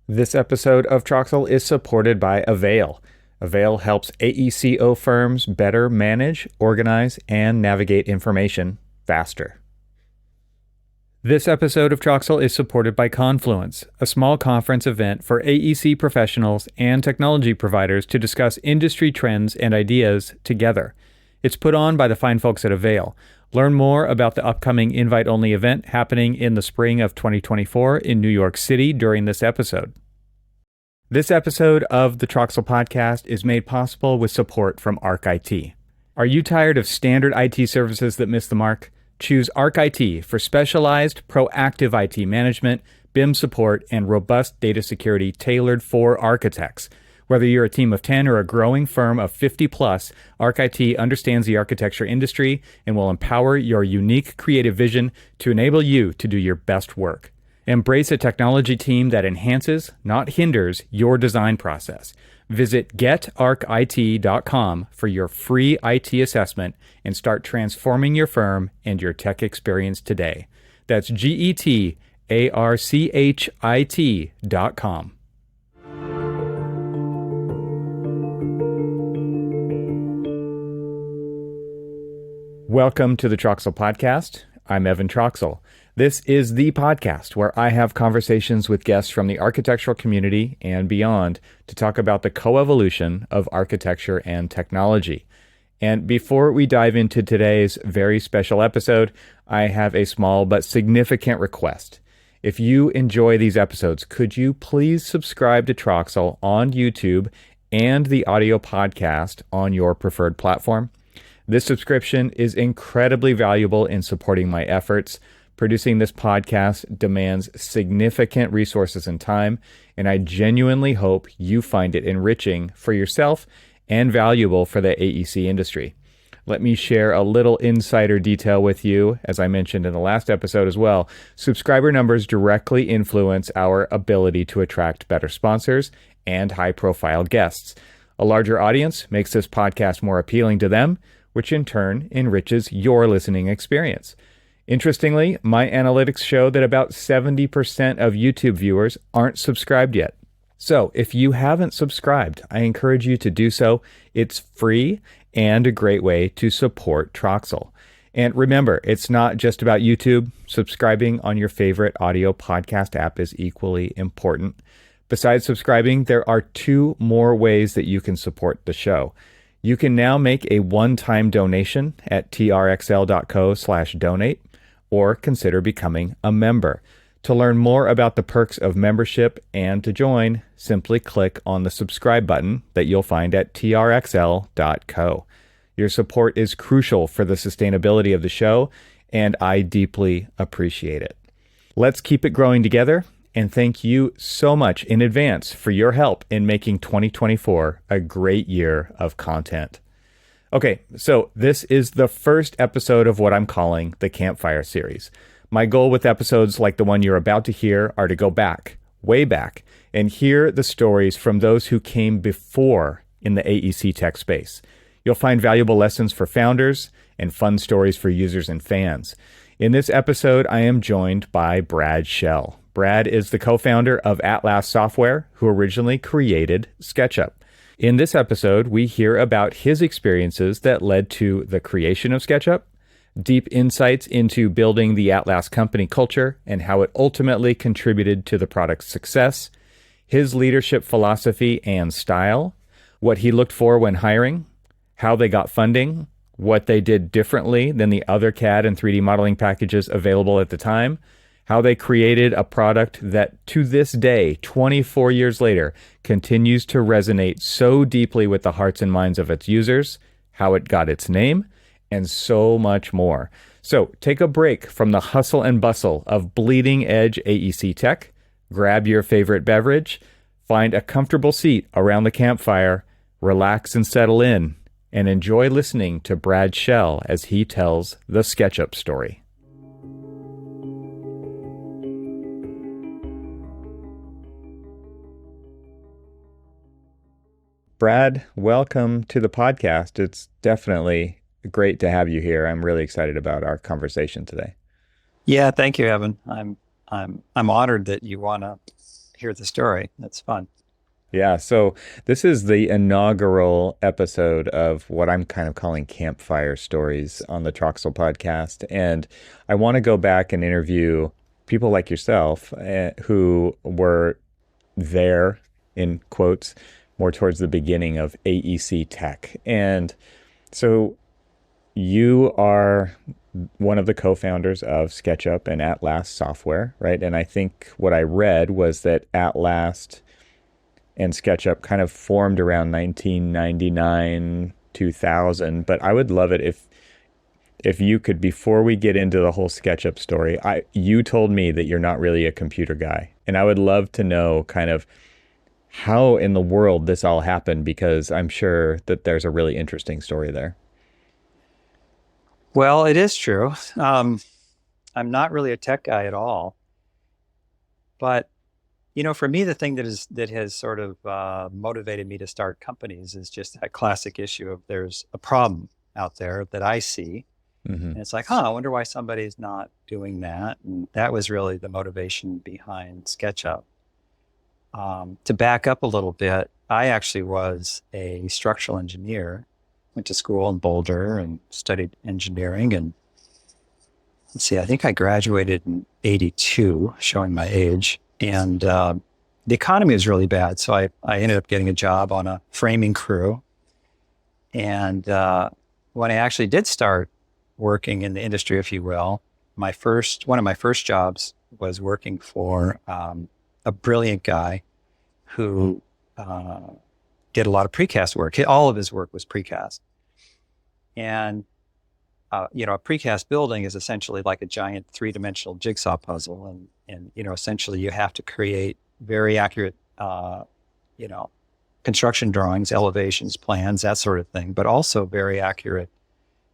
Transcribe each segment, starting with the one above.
This episode of Troxel is supported by Avail. Avail helps AECO firms better manage, organize, and navigate information faster. This episode of Troxel is supported by Confluence, a small conference event for AEC professionals and technology providers to discuss industry trends and ideas together. It's put on by the fine folks at Avail. Learn more about the upcoming invite-only event happening in the spring of 2024 in New York City during this episode. This episode of the Troxel Podcast is made possible with support from ArcIT. Are you tired of standard IT services that miss the mark? Choose ArcIT for specialized, proactive IT management, BIM support, and robust data security tailored for architects. Whether you're a team of 10 or a growing firm of 50 plus, ArcIT understands the architecture industry and will empower your unique creative vision to enable you to do your best work. Embrace a technology team that enhances, not hinders, your design process. Visit getarcit.com for your free IT assessment and start transforming your firm and your tech experience today. That's getarcit.com. Welcome to the Troxel Podcast. I'm Evan Troxel. This is the podcast where I have conversations with guests from the architectural community and beyond to talk about the coevolution of architecture and technology. And before we dive into today's very special episode, I have a small but significant request. If you enjoy these episodes, could you please subscribe to Troxel on YouTube and the audio podcast on your preferred platform? This subscription is incredibly valuable in supporting my efforts. Producing this podcast demands significant resources and time, and I genuinely hope you find it enriching for yourself and valuable for the AEC industry. Let me share a little insider detail with you, as I mentioned in the last episode as well. Subscriber numbers directly influence our ability to attract better sponsors and high-profile guests. A larger audience makes this podcast more appealing to them, which in turn enriches your listening experience. Interestingly, my analytics show that about 70% of YouTube viewers aren't subscribed yet. So if you haven't subscribed, I encourage you to do so. It's free and a great way to support Troxel. And remember, it's not just about YouTube. Subscribing on your favorite audio podcast app is equally important. Besides subscribing, there are two more ways that you can support the show. You can now make a one-time donation at trxl.co/donate or consider becoming a member. To learn more about the perks of membership and to join, simply click on the subscribe button that you'll find at trxl.co. Your support is crucial for the sustainability of the show, and I deeply appreciate it. Let's keep it growing together. And thank you so much in advance for your help in making 2024 a great year of content. Okay, so this is the first episode of what I'm calling the Campfire Series. My goal with episodes like the one you're about to hear are to go back, way back, and hear the stories from those who came before in the AEC tech space. You'll find valuable lessons for founders and fun stories for users and fans. In this episode, I am joined by Brad Schell. Brad is the co-founder of Atlas Software, who originally created SketchUp. In this episode, we hear about his experiences that led to the creation of SketchUp, deep insights into building the Atlas company culture and how it ultimately contributed to the product's success, his leadership philosophy and style, what he looked for when hiring, how they got funding, what they did differently than the other CAD and 3D modeling packages available at the time, how they created a product that to this day, 24 years later, continues to resonate so deeply with the hearts and minds of its users, how it got its name, and so much more. So take a break from the hustle and bustle of bleeding edge AEC tech, grab your favorite beverage, find a comfortable seat around the campfire, relax and settle in, and enjoy listening to Brad Schell as he tells the SketchUp story. Brad, welcome to the podcast. It's definitely great to have you here. I'm really excited about our conversation today. Yeah, thank you, Evan. I'm honored that you want to hear the story. That's fun. Yeah, so this is the inaugural episode of what I'm kind of calling Campfire Stories on the Troxel podcast. And I want to go back and interview people like yourself who were there, in quotes, more towards the beginning of AEC tech. And so you are one of the co-founders of SketchUp and Atlas software, right? And I think what I read was that Atlas and SketchUp kind of formed around 1999, 2000. But I would love it if you could, before we get into the whole SketchUp story, you told me that you're not really a computer guy, and I would love to know kind of how in the world this all happened, because I'm sure that there's a really interesting story there. Well, it is true. I'm not really a tech guy at all, but for me, the thing that has sort of motivated me to start companies is just that classic issue of there's a problem out there that I see, Mm-hmm. and it's like, I wonder why somebody's not doing that. And that was really the motivation behind SketchUp. To back up a little bit, I actually was a structural engineer, went to school in Boulder and studied engineering. And let's see, I think I graduated in '82, showing my age. And the economy was really bad. So I ended up getting a job on a framing crew. And when I actually did start working in the industry, if you will, one of my first jobs was working for a brilliant guy who did a lot of precast work. All of his work was precast. And a precast building is essentially like a giant three-dimensional jigsaw puzzle. And essentially you have to create very accurate, construction drawings, elevations, plans, that sort of thing, but also very accurate,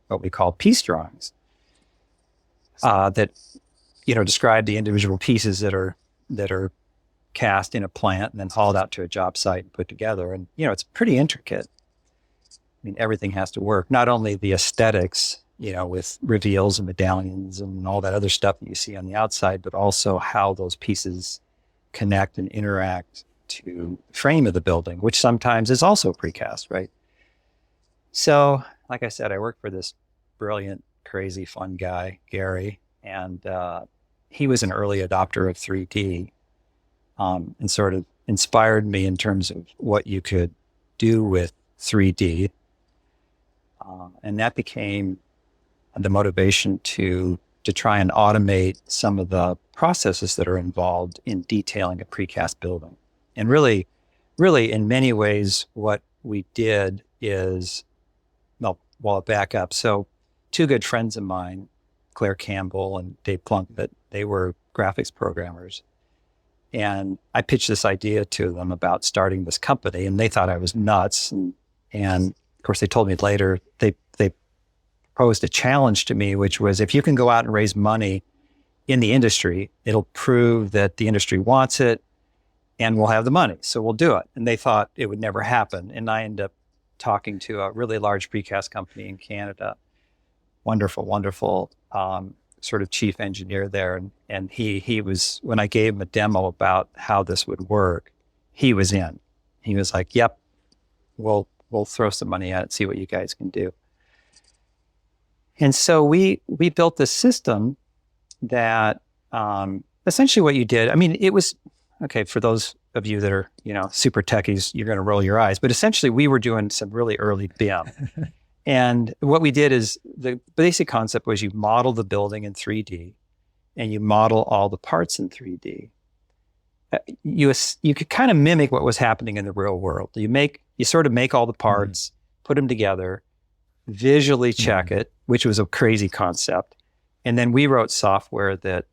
what we call piece drawings, that, describe the individual pieces that are cast in a plant and then hauled out to a job site and put together. And, it's pretty intricate. I mean, everything has to work, not only the aesthetics, with reveals and medallions and all that other stuff that you see on the outside, but also how those pieces connect and interact to the frame of the building, which sometimes is also precast, right? So, like I said, I worked for this brilliant, crazy, fun guy, Gary, and he was an early adopter of 3D, and sort of inspired me in terms of what you could do with 3D. And that became the motivation to try and automate some of the processes that are involved in detailing a precast building. And really, in many ways, what we did is, well, I'll back up. So two good friends of mine, Claire Campbell and Dave Plunk, that they were graphics programmers. And I pitched this idea to them about starting this company, and they thought I was nuts. And of course, they told me later, they posed a challenge to me, which was, if you can go out and raise money in the industry, it'll prove that the industry wants it and we'll have the money. So we'll do it. And they thought it would never happen. And I ended up talking to a really large precast company in Canada. Wonderful, sort of chief engineer there. And he was, when I gave him a demo about how this would work, he was in. He was like, yep, we'll throw some money at it, see what you guys can do. And so we built this system that essentially what you did, I mean, it was, okay, for those of you that are, super techies, you're going to roll your eyes, but essentially we were doing some really early BIM. And what we did is, the basic concept was you model the building in 3D and you model all the parts in 3D. You could kind of mimic what was happening in the real world. You sort of make all the parts, put them together, visually check it, which was a crazy concept. And then we wrote software that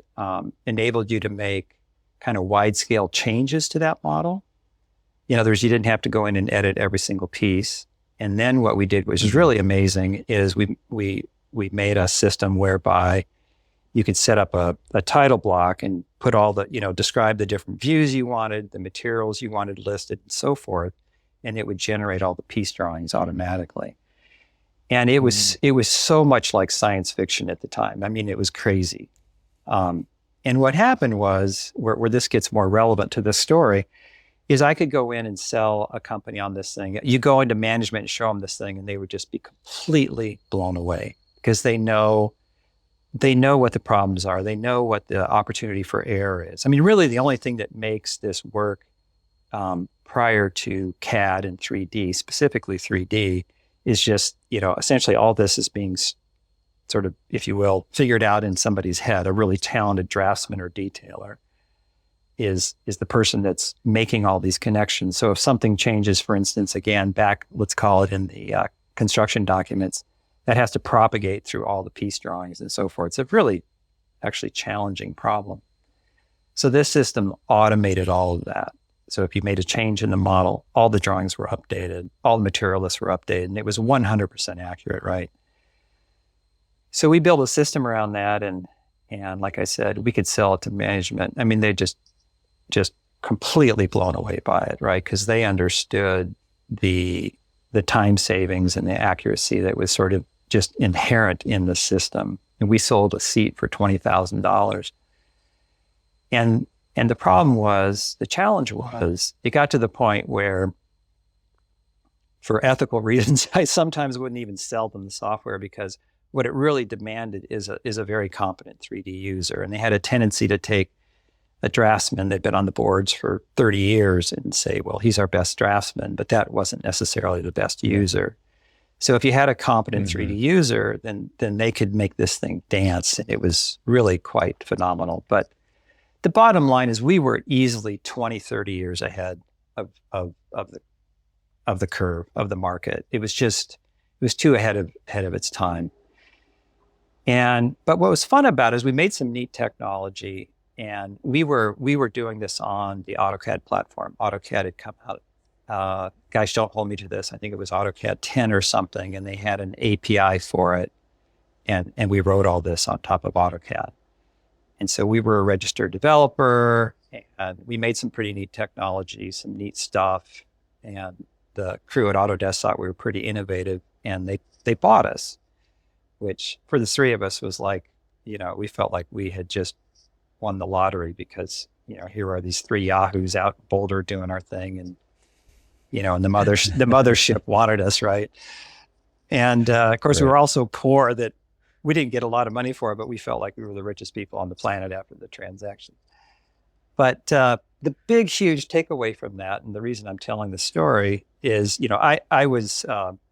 enabled you to make kind of wide scale changes to that model. In other words, you didn't have to go in and edit every single piece. And then what we did, which is really amazing, is we made a system whereby you could set up a title block and put all the, describe the different views you wanted, the materials you wanted listed, and so forth. And it would generate all the piece drawings automatically. And it was so much like science fiction at the time. I mean, it was crazy. And what happened was, where this gets more relevant to this story, is I could go in and sell a company on this thing. You go into management and show them this thing, and they would just be completely blown away because they know what the problems are. They know what the opportunity for error is. I mean, really, the only thing that makes this work prior to CAD and 3D, specifically 3D, is just, essentially all this is being sort of, if you will, figured out in somebody's head. A really talented draftsman or detailer is the person that's making all these connections. So if something changes, for instance, again, back, let's call it in the construction documents, that has to propagate through all the piece drawings and so forth. It's a really actually challenging problem. So this system automated all of that. So if you made a change in the model, all the drawings were updated, all the material lists were updated, and it was 100% accurate, right? So we built a system around that, and like I said, we could sell it to management. I mean, they just completely blown away by it, right? Because they understood the time savings and the accuracy that was sort of just inherent in the system. And we sold a seat for $20,000. And the problem was, the challenge was, it got to the point where, for ethical reasons, I sometimes wouldn't even sell them the software, because what it really demanded is a very competent 3D user. And they had a tendency to take a draftsman that'd been on the boards for 30 years and say, well, he's our best draftsman, but that wasn't necessarily the best user. So if you had a competent 3D user, then they could make this thing dance. And it was really quite phenomenal. But the bottom line is, we were easily 20, 30 years ahead of the curve of the market. It was too ahead of its time. But what was fun about it is we made some neat technology, and we were doing this on the AutoCAD platform. AutoCAD had come out. Guys, don't hold me to this. I think it was AutoCAD 10 or something, and they had an API for it. And we wrote all this on top of AutoCAD. And so we were a registered developer, and we made some pretty neat technology, some neat stuff. And the crew at Autodesk thought we were pretty innovative, and they bought us, which for the three of us was like, we felt like we had just won the lottery, because, here are these three yahoos out in Boulder doing our thing, and, and the mothership wanted us, right? And of course, we were also poor that we didn't get a lot of money for it, but we felt like we were the richest people on the planet after the transaction. But the big, huge takeaway from that, and the reason I'm telling the story is, I was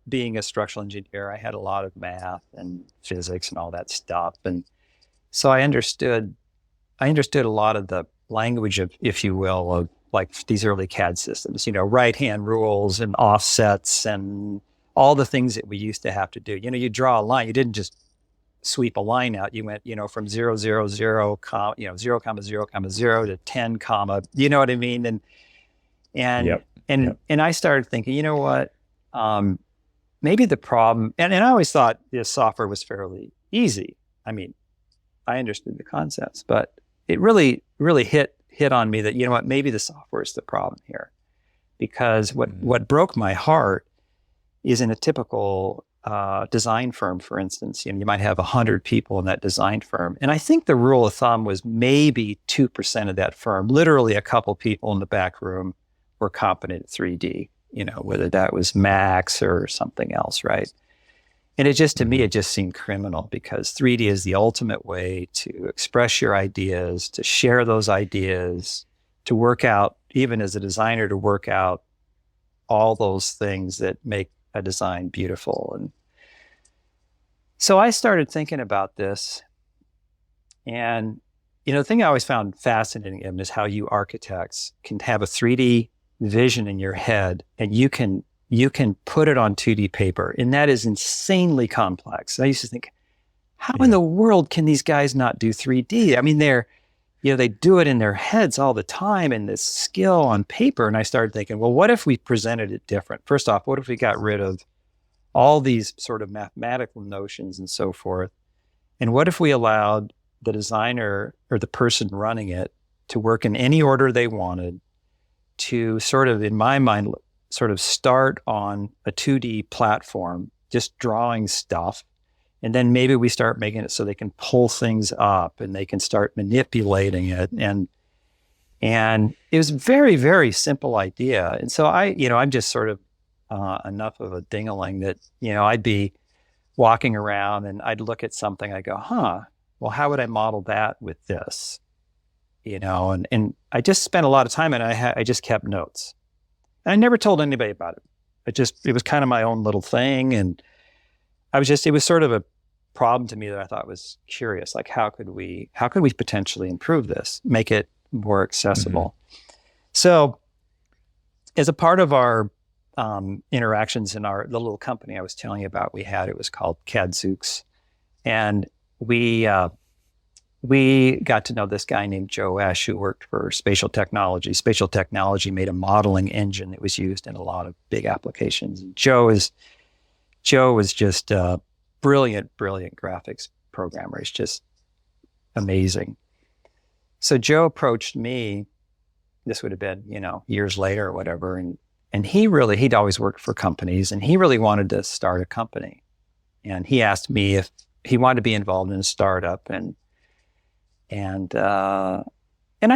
being a structural engineer. I had a lot of math and physics and all that stuff. And so I understood a lot of the language of, if you will, of like these early CAD systems, right-hand rules and offsets and all the things that we used to have to do. You draw a line, you didn't just sweep a line out. You went, from 0, 0, 0, 0, 0, 0, to 10, comma, you know what I mean? And I started thinking, you know what, maybe the problem, and I always thought this software was fairly easy. I mean, I understood the concepts, but it really, really hit on me that, you know what, maybe the software is the problem here. Because what broke my heart is, in a typical design firm, for instance, you might have 100 people in that design firm. And I think the rule of thumb was maybe 2% of that firm, literally a couple people in the back room, were competent at 3D, whether that was Max or something else, right? And to me, it just seemed criminal, because 3D is the ultimate way to express your ideas, to share those ideas, to work out, even as a designer, to work out all those things that make a design beautiful. And so I started thinking about this, and the thing I always found fascinating is how you architects can have a 3D vision in your head, and you can put it on 2D paper, and that is insanely complex. I used to think, how in the world can these guys not do 3D? I mean, they do it in their heads all the time, and this skill on paper. And I started thinking, well, what if we presented it different? First off, what if we got rid of all these sort of mathematical notions and so forth? And what if we allowed the designer or the person running it to work in any order they wanted, to sort of, in my mind, sort of start on a 2D platform, just drawing stuff, And then maybe we start making it so they can pull things up and they can start manipulating it. And it was a very, very simple idea. And so I'm just sort of enough of a ding-a-ling that, I'd be walking around and I'd look at something, I go, well, how would I model that with this? And I just spent a lot of time and I just kept notes. And I never told anybody about it. It was kind of my own little thing. And it was sort of a problem to me that I thought was curious. Like, how could we potentially improve this, make it more accessible? Mm-hmm. So as a part of our interactions in the little company I was telling you about, it was called Cadzooks. And we got to know this guy named Joe Esch, who worked for Spatial Technology. Spatial Technology made a modeling engine that was used in a lot of big applications. And Joe was just a brilliant graphics programmer. He's just amazing. So Joe approached me. This would have been, years later or whatever. And he'd always worked for companies, and he really wanted to start a company. And he asked me if he wanted to be involved in a startup, and I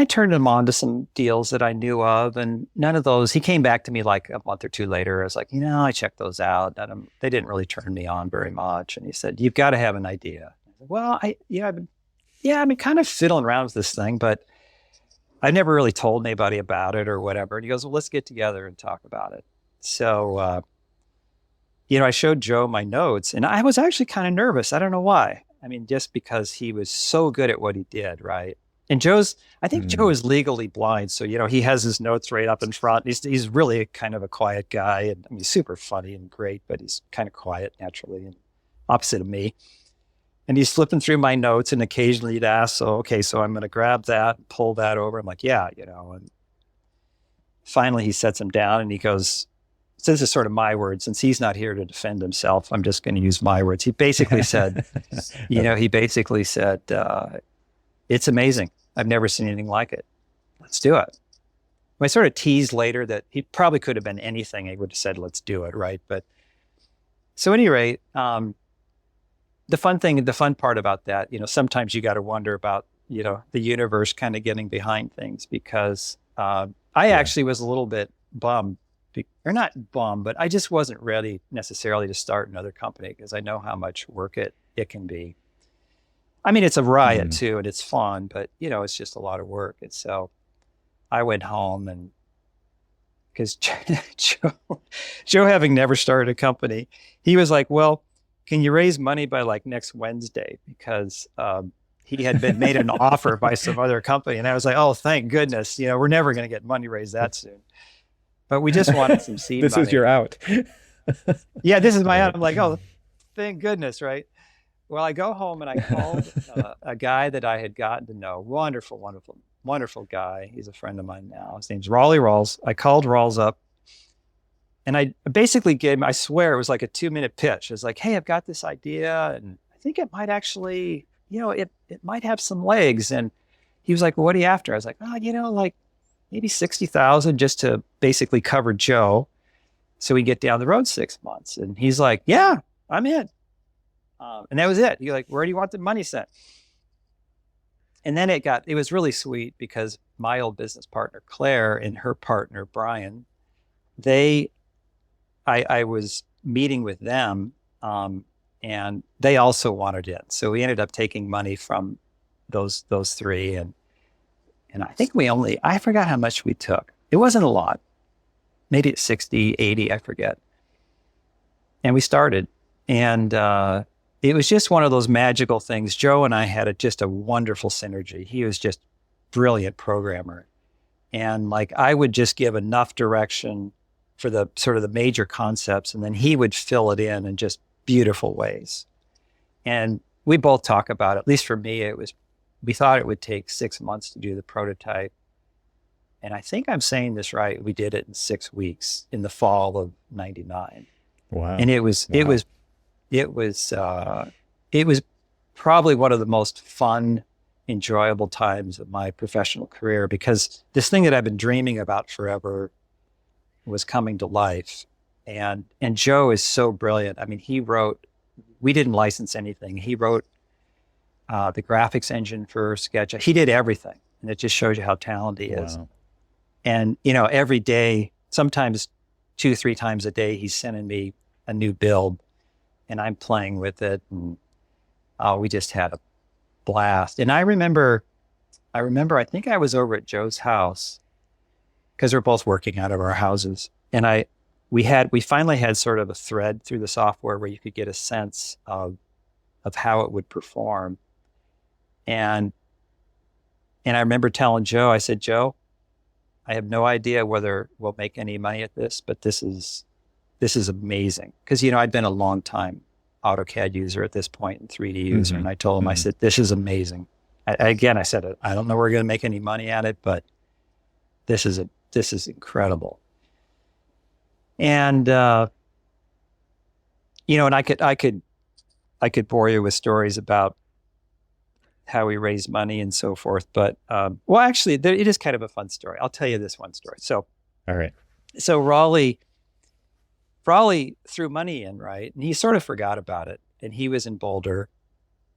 turned him on to some deals that I knew of, and none of those. He came back to me like a month or two later. I was like, I checked those out. They didn't really turn me on very much. And he said, "You've got to have an idea." I said, well, I've been kind of fiddling around with this thing, but I never really told anybody about it or whatever. And he goes, "Well, let's get together and talk about it." So, I showed Joe my notes, and I was actually kind of nervous. I don't know why. I mean, just because he was so good at what he did, right? And Joe is legally blind. So, he has his notes right up in front. He's really kind of a quiet guy, and he's super funny and great, but he's kind of quiet naturally, and opposite of me. And he's flipping through my notes, and occasionally he'd ask, so I'm going to grab that, pull that over. I'm like, yeah, and finally he sets him down and he goes, so this is sort of my words, since he's not here to defend himself, I'm just going to use my words. He basically said, it's amazing. I've never seen anything like it. Let's do it. I sort of teased later that he probably could have been anything. He would have said, let's do it, right? But so at any rate, the fun part about that, sometimes you got to wonder about, the universe kind of getting behind things, because I actually was a little bit bummed, or not bummed, but I just wasn't ready necessarily to start another company, because I know how much work it can be. I mean, it's a riot too, and it's fun, but it's just a lot of work. And so I went home, and because Joe, having never started a company, he was like, well, can you raise money by like next Wednesday? Because he had been made an offer by some other company. And I was like, oh, thank goodness. We're never going to get money raised that soon. But we just wanted some seed This money. is your out. Yeah, this is my out. I'm like, oh, thank goodness, right? Well, I go home and I called a guy that I had gotten to know. Wonderful, wonderful, wonderful guy. He's a friend of mine now. His name's Raleigh Rawls. I called Rawls up. And I basically gave him, I swear it was like a 2-minute pitch. It was like, hey, I've got this idea, and I think it might actually, it might have some legs. And he was like, well, what are you after? I was like, oh, like maybe 60,000 just to basically cover Joe so we get down the road 6 months. And he's like, yeah, I'm in. And that was it. He's like, where do you want the money sent? And then it was really sweet, because my old business partner, Claire, and her partner, Brian, I was meeting with them, and they also wanted in. So we ended up taking money from those three. And I think I forgot how much we took. It wasn't a lot. Maybe it's 60, 80, I forget. And we started. And it was just one of those magical things. Joe and I had just a wonderful synergy. He was just brilliant programmer. And like, I would just give enough direction for the sort of the major concepts, and then he would fill it in just beautiful ways. And we both talk about it. At least for me, we thought it would take 6 months to do the prototype. And I think I'm saying this right. We did it in 6 weeks in the fall of '99. Wow. And it was probably one of the most fun, enjoyable times of my professional career, because this thing that I've been dreaming about forever was coming to life. And Joe is so brilliant. I mean, he wrote we didn't license anything. He wrote the graphics engine for SketchUp. He did everything. And it just shows you how talented he is. Wow. And, you know, every day, sometimes 2-3 times a day, he's sending me a new build and I'm playing with it. And we just had a blast. And I remember, I think I was over at Joe's house because we're both working out of our houses. And we finally had sort of a thread through the software where you could get a sense of how it would perform. And I remember telling Joe, I said, Joe, I have no idea whether we'll make any money at this, but this is amazing. Because, you know, I'd been a long time AutoCAD user at this point and 3D user. And I told him, I said, this is amazing. I said, I don't know we're going to make any money at it, but this is incredible. And, you know, and I could bore you with stories about how we raise money and so forth. But, well, actually, it is kind of a fun story. I'll tell you this one story. So, All right. So Raleigh threw money in, right? And he sort of forgot about it. And he was in Boulder.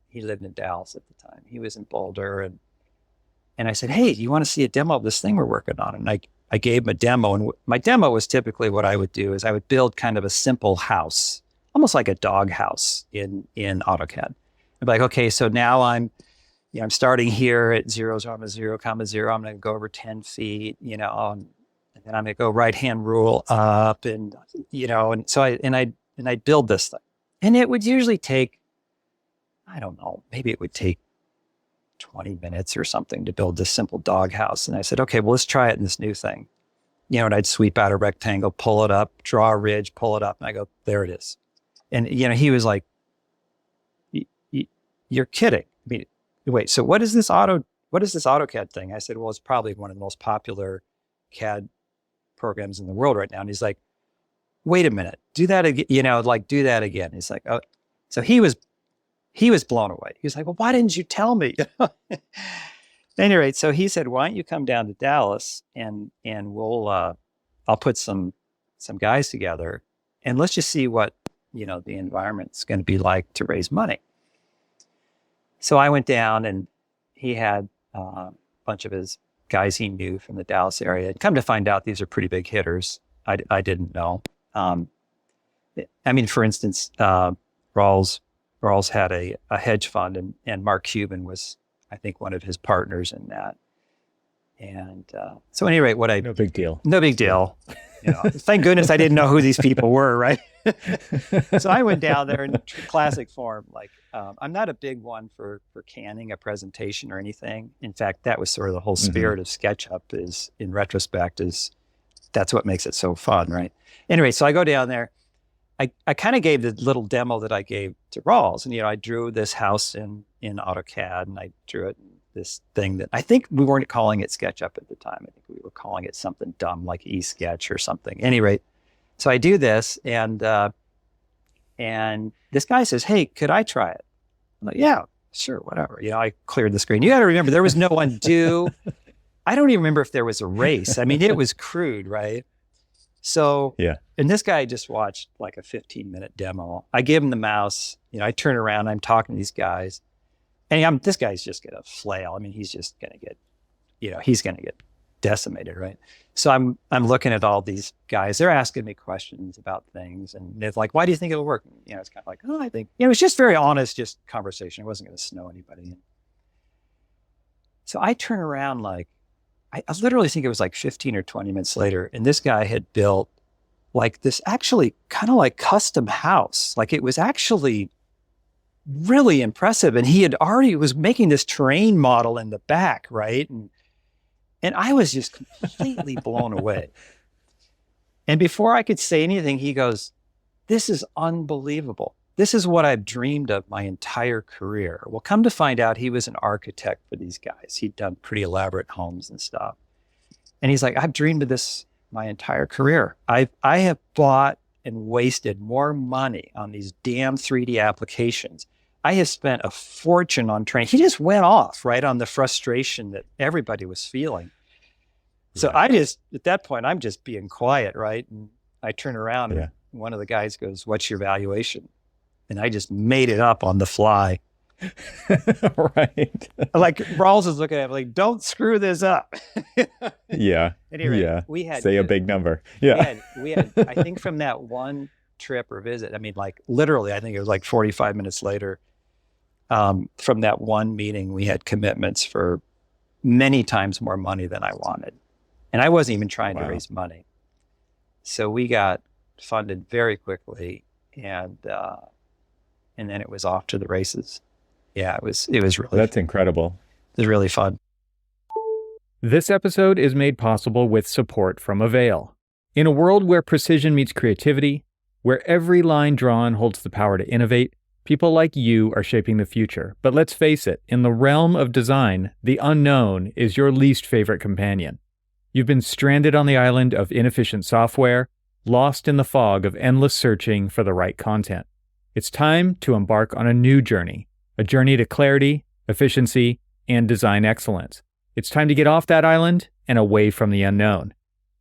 He lived in Dallas at the time. He was in Boulder. And I said, hey, do you want to see a demo of this thing we're working on? And I gave him a demo. And my demo was typically what I would do is I would build kind of a simple house, almost like a dog house in AutoCAD. I'd be like, okay, so now I'm starting here at 0, 0, 0. I'm going to go over 10 feet, you know, and then I'm going to go right-hand rule up, and, you know, and so I'd build this thing. And it would usually take, I don't know, maybe it would take 20 minutes or something to build this simple dog house. And I said, okay, well, let's try it in this new thing. You know, and I'd sweep out a rectangle, pull it up, draw a ridge, pull it up, and I go, there it is. And, you know, he was like, you're kidding. I mean, wait, so what is this AutoCAD thing? I said, well, it's probably one of the most popular CAD programs in the world right now. And he's like, wait a minute, do that again, you know, like do that again. He's like, oh, so he was blown away. He was like, well, why didn't you tell me? At any rate, so he said, why don't you come down to Dallas and we'll, I'll put some guys together and let's just see what, you know, the environment's going to be like to raise money. So I went down and he had a bunch of his guys he knew from the Dallas area. And come to find out, these are pretty big hitters. I didn't know. I mean, for instance, Rawls had a hedge fund and Mark Cuban was, I think, one of his partners in that. And so at any rate, no big deal. You know, thank goodness I didn't know who these people were, right? So I went down there in classic form. Like, I'm not a big one for canning a presentation or anything. In fact, that was sort of the whole spirit of SketchUp is, in retrospect, is that's what makes it so fun, right? Anyway, so I go down there. I kind of gave the little demo that I gave to Rawls. And, you know, I drew this house in AutoCAD and I drew it in this thing that I think we weren't calling it SketchUp at the time. I think we were calling it something dumb like eSketch or something. At any rate, so I do this and this guy says, hey, could I try it? I'm like, yeah, sure, whatever. You know, I cleared the screen. You got to remember, there was no undo. I don't even remember if there was a race. I mean, it was crude, right? So, yeah. And this guy just watched like a 15-minute demo. I give him the mouse. You know, I turn around. I'm talking to these guys. And this guy's just going to flail. I mean, he's just going to get, you know, he's going to get decimated, right? So I'm looking at all these guys. They're asking me questions about things. And they're like, why do you think it'll work? You know, it's kind of like, oh, I think, you know, it's just very honest, just conversation. It wasn't going to snow anybody. So I turn around like, I literally think it was like 15 or 20 minutes later. And this guy had built like this actually kind of like custom house. Like it was actually really impressive. And he had already was making this terrain model in the back, right? And I was just completely blown away. And before I could say anything, he goes, this is unbelievable. This is what I've dreamed of my entire career. Well, come to find out, he was an architect for these guys. He'd done pretty elaborate homes and stuff. And he's like, I've dreamed of this my entire career. I have bought and wasted more money on these damn 3D applications. I have spent a fortune on training. He just went off, right, on the frustration that everybody was feeling. So I just, at that point, I'm just being quiet, right? And I turn around and one of the guys goes, what's your valuation? and I just made it up on the fly. Right. Like Rawls is looking at it like, don't screw this up. Yeah. Anyway, Yeah. we had Say a big number. Yeah. we had I think from that one trip or visit, I mean, like literally, I think it was like 45 minutes later, from that one meeting, we had commitments for many times more money than I wanted. And I wasn't even trying to raise money. So we got funded very quickly, and then it was off to the races. Yeah, it was really That's incredible. It was really fun. This episode is made possible with support from Avail. In a world where precision meets creativity, where every line drawn holds the power to innovate, people like you are shaping the future. But let's face it, in the realm of design, the unknown is your least favorite companion. You've been stranded on the island of inefficient software, lost in the fog of endless searching for the right content. It's time to embark on a new journey, a journey to clarity, efficiency, and design excellence. It's time to get off that island and away from the unknown.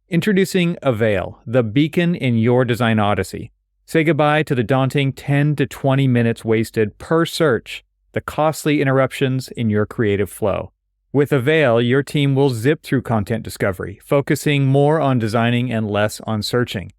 Introducing Avail, the beacon in your design odyssey. Say goodbye to the daunting 10 to 20 minutes wasted per search, the costly interruptions in your creative flow. With Avail, your team will zip through content discovery, focusing more on designing and less on searching.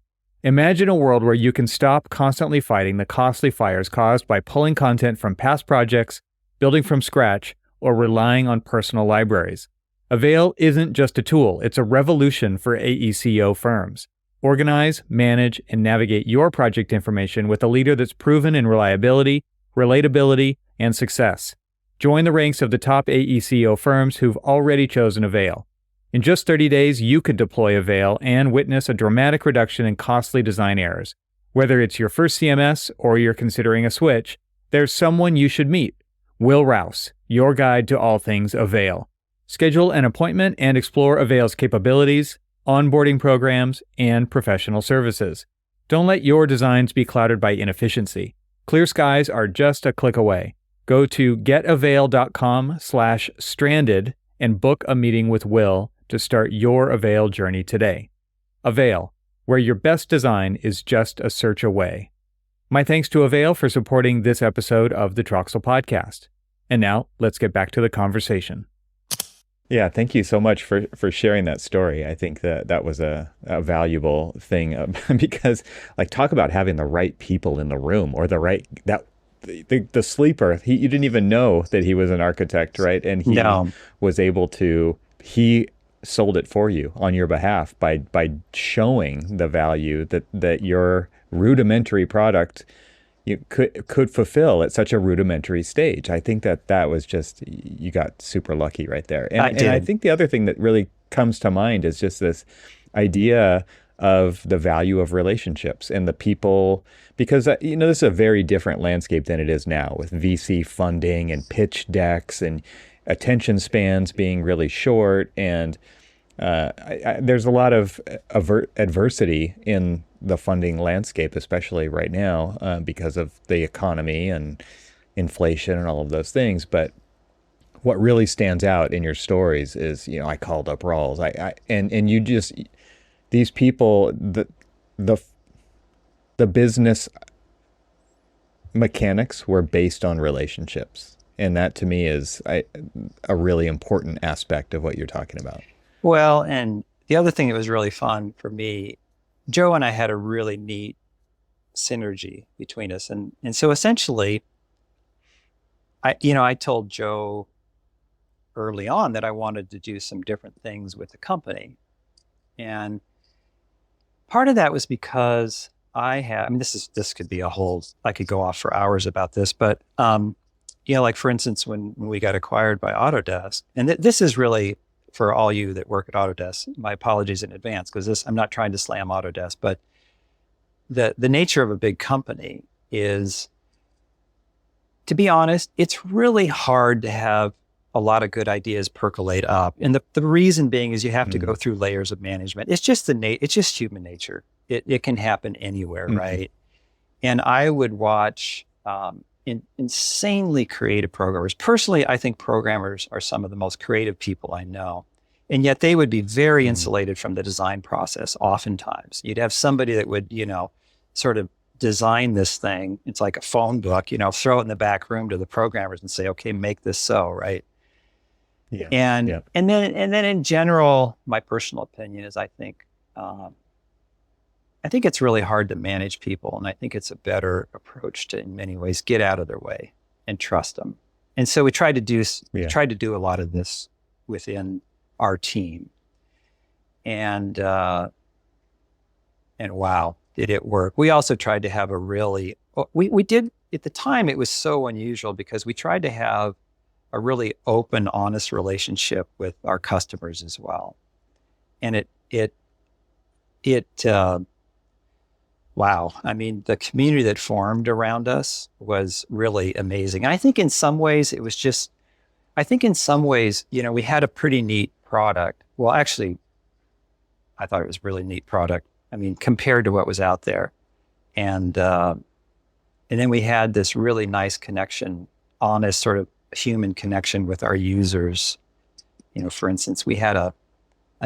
Imagine a world where you can stop constantly fighting the costly fires caused by pulling content from past projects, building from scratch, or relying on personal libraries. Avail isn't just a tool, it's a revolution for AECO firms. Organize, manage, and navigate your project information with a leader that's proven in reliability, relatability, and success. Join the ranks of the top AECO firms who've already chosen Avail. In just 30 days, you could deploy Avail and witness a dramatic reduction in costly design errors. Whether it's your first CMS or you're considering a switch, there's someone you should meet. Will Rouse, your guide to all things Avail. Schedule an appointment and explore Avail's capabilities, onboarding programs, and professional services. Don't let your designs be clouded by inefficiency. Clear skies are just a click away. Go to getavail.com/stranded and book a meeting with Will to start your Avail journey today. Avail, where your best design is just a search away. My thanks to Avail for supporting this episode of the Troxel Podcast. And now, let's get back to the conversation. Yeah, thank you so much for sharing that story. I think that was a valuable thing because, like, talk about having the right people in the room, or the right, the sleeper. You didn't even know that he was an architect, right? And he was able to, he sold it for you on your behalf by showing the value that your rudimentary product you could fulfill at such a rudimentary stage. I think that was just, you got super lucky right there. And I think the other thing that really comes to mind is just this idea of the value of relationships and the people, because this is a very different landscape than it is now, with VC funding and pitch decks and attention spans being really short. And there's a lot of adversity in the funding landscape, especially right now, because of the economy and inflation and all of those things. But what really stands out in your stories is, I called up Rawls. And you just, these people, the business mechanics were based on relationships. And that to me is a really important aspect of what you're talking about. Well, and the other thing that was really fun for me, Joe and I had a really neat synergy between us. And so essentially, I told Joe early on that I wanted to do some different things with the company. And part of that was because this could be I could go off for hours about this, but, like for instance, when we got acquired by Autodesk, and this is really, for all you that work at Autodesk, my apologies in advance, because I'm not trying to slam Autodesk, but the nature of a big company is, to be honest, it's really hard to have a lot of good ideas percolate up. And the reason being is you have to go through layers of management. It's just it's just human nature. It can happen anywhere, right? And I would watch insanely creative programmers. Personally, I think programmers are some of the most creative people I know. And yet they would be very insulated from the design process oftentimes. You'd have somebody that would, sort of design this thing. It's like a phone book, throw it in the back room to the programmers and say, okay, make this so, right? Yeah. And Yeah. and then in general, my personal opinion is I think it's really hard to manage people, and I think it's a better approach to, in many ways, get out of their way and trust them. And so we tried to do a lot of this within our team, and wow, did it work? We also tried to have we did at the time. It was so unusual because we tried to have a really open, honest relationship with our customers as well, and wow. I mean, the community that formed around us was really amazing. And I think in some ways we had a pretty neat product. Well, actually, I thought it was a really neat product. I mean, compared to what was out there. And then we had this really nice connection, honest sort of human connection with our users. For instance, we had a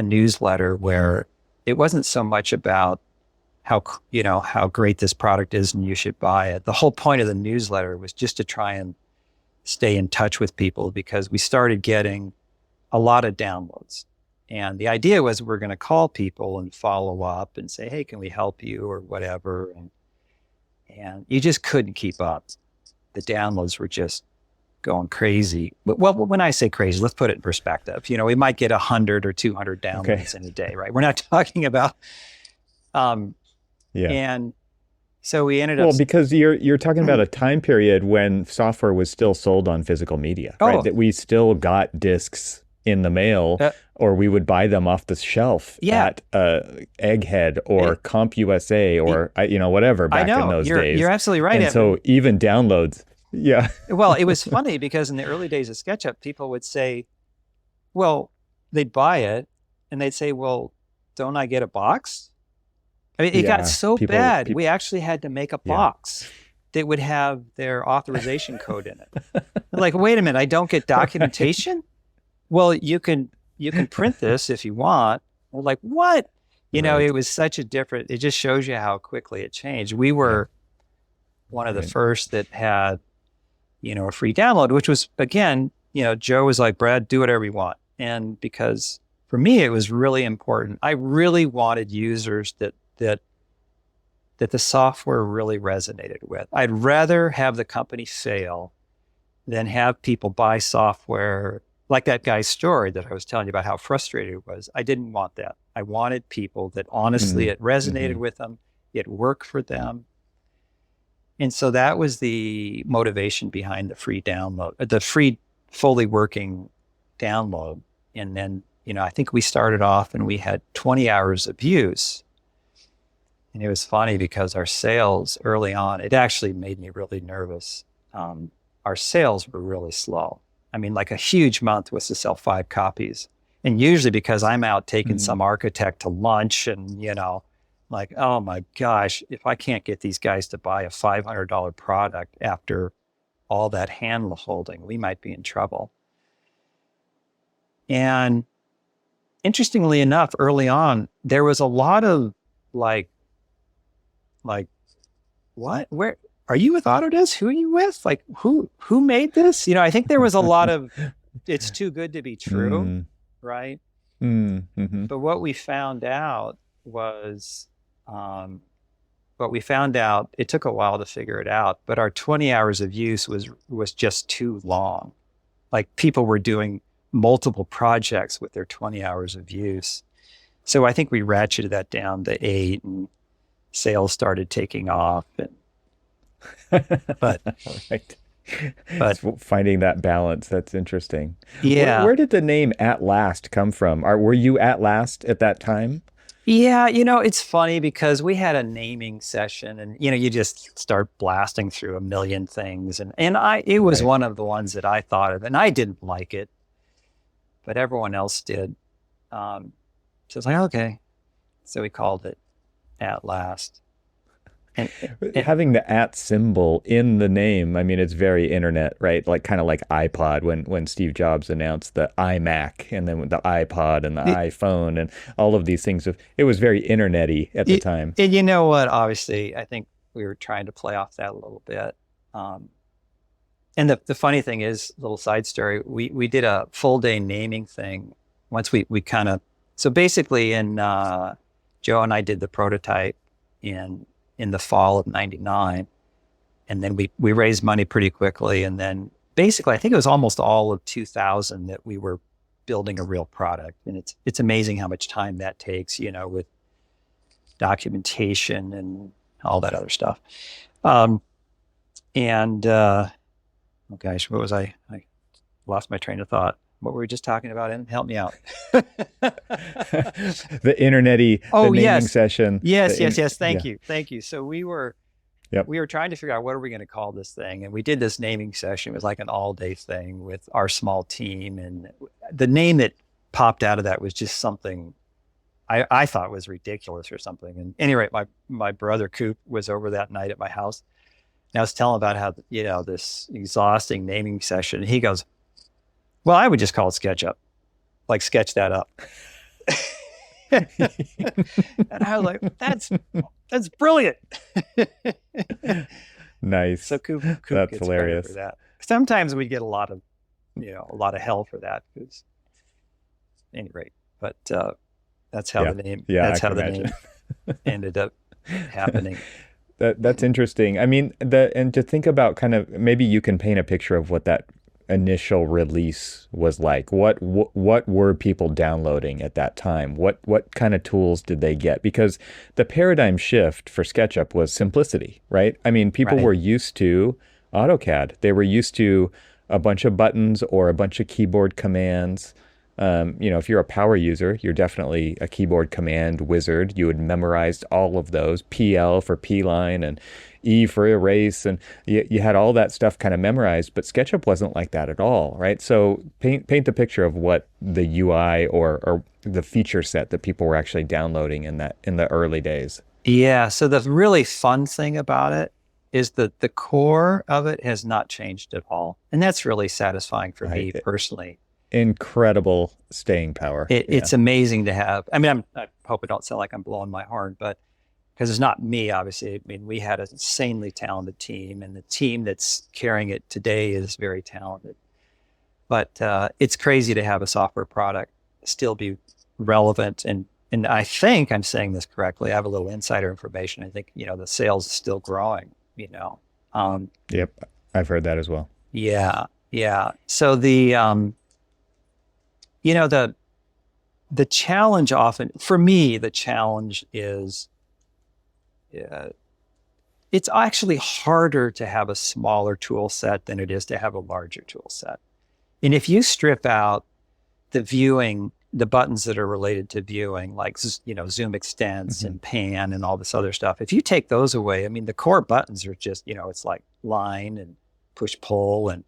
newsletter where it wasn't so much about how great this product is and you should buy it. The whole point of the newsletter was just to try and stay in touch with people, because we started getting a lot of downloads. And the idea was we're going to call people and follow up and say, hey, can we help you or whatever? And you just couldn't keep up. The downloads were just going crazy. Well, when I say crazy, let's put it in perspective. We might get 100 or 200 downloads in a day, right? We're not talking about yeah. And so we ended up. Well, because you're talking about a time period when software was still sold on physical media, right? That we still got discs in the mail, or we would buy them off the shelf at Egghead or CompUSA or whatever back in those days. You're absolutely right. And so even downloads, yeah. Well, it was funny because in the early days of SketchUp, people would say, well, they'd buy it and they'd say, well, don't I get a box? I mean, it got so bad, we actually had to make a box that would have their authorization code in it. Like, wait a minute, I don't get documentation? Well, you can print this if you want. We're like, what? It was such a different, it just shows you how quickly it changed. We were one of the first that had, a free download, which was, again, Joe was like, Brad, do whatever you want. And because for me, it was really important. I really wanted users that the software really resonated with. I'd rather have the company fail than have people buy software like that guy's story that I was telling you about how frustrated it was. I didn't want that. I wanted people that honestly it resonated with them, it worked for them. And so that was the motivation behind the free download, the free fully working download. And then, I think we started off and we had 20 hours of use. And it was funny because our sales early on, it actually made me really nervous. Our sales were really slow. I mean, like a huge month was to sell 5 copies. And usually because I'm out taking some architect to lunch and, like, oh my gosh, if I can't get these guys to buy a $500 product after all that hand holding, we might be in trouble. And interestingly enough, early on, there was a lot of like, what? Where are you with Autodesk? Who are you with? Like, who made this? I think there was a lot of, it's too good to be true, right? But what we found out was, it took a while to figure it out, but our 20 hours of use was just too long. Like, people were doing multiple projects with their 20 hours of use. So I think we ratcheted that down to 8, and sales started taking off. But finding that balance, that's interesting. Yeah. Where did the name At Last come from? Were you At Last at that time? Yeah, it's funny because we had a naming session and, you just start blasting through a million things. And it was one of the ones that I thought of, and I didn't like it, but everyone else did. So it's like, okay. So we called it At Last. And having the at symbol in the name, I mean, it's very internet, right? Like kind of like iPod when Steve Jobs announced the iMac and then the iPod and the iPhone and all of these things. It was very internet-y at the time. And you know what? Obviously, I think we were trying to play off that a little bit. And the funny thing is, little side story, we did a full day naming thing once we kind of, so basically Joe and I did the prototype in the fall of 99. And then we raised money pretty quickly. And then basically, I think it was almost all of 2000 that we were building a real product. And it's amazing how much time that takes, with documentation and all that other stuff. Oh gosh, what was I lost my train of thought. What were we just talking about? And help me out. The internet-y, the naming yes. session. Yes. Thank you. So we were trying to figure out what are we going to call this thing. And we did this naming session. It was like an all-day thing with our small team. And the name that popped out of that was just something I thought was ridiculous or something. And anyway, my brother Coop was over that night at my house. And I was telling about how, this exhausting naming session. And he goes, well, I would just call it SketchUp, like sketch that up. And I was like, that's brilliant. Nice. So Coop that's gets hilarious for that. Sometimes we get a lot of hell for that, because at any rate, but that's how the name. Yeah, that's how the name ended up happening. That's interesting. I mean, and to think about kind of, maybe you can paint a picture of what that initial release was like. What were people downloading at that time? What kind of tools did they get? Because the paradigm shift for SketchUp was simplicity, right? I mean, people were used to AutoCAD. They were used to a bunch of buttons or a bunch of keyboard commands. If you're a power user, you're definitely a keyboard command wizard. You had memorized all of those, PL for P-line and E for erase, and you had all that stuff kind of memorized, but SketchUp wasn't like that at all, right? So paint the picture of what the UI or the feature set that people were actually downloading in the early days. Yeah, so the really fun thing about it is that the core of it has not changed at all. And that's really satisfying for me personally. Incredible staying power. It's amazing to have. I mean, I hope it don't sound like I'm blowing my horn, but because it's not me, obviously. I mean, we had an insanely talented team, and the team that's carrying it today is very talented. But it's crazy to have a software product still be relevant. And I think I'm saying this correctly. I have a little insider information. I think, the sales is still growing, Yep. I've heard that as well. Yeah. So the challenge often, for me, the challenge is, it's actually harder to have a smaller tool set than it is to have a larger tool set. And if you strip out the buttons that are related to viewing, like, zoom extents and pan and all this other stuff, if you take those away, I mean, the core buttons are just, it's like line and push pull and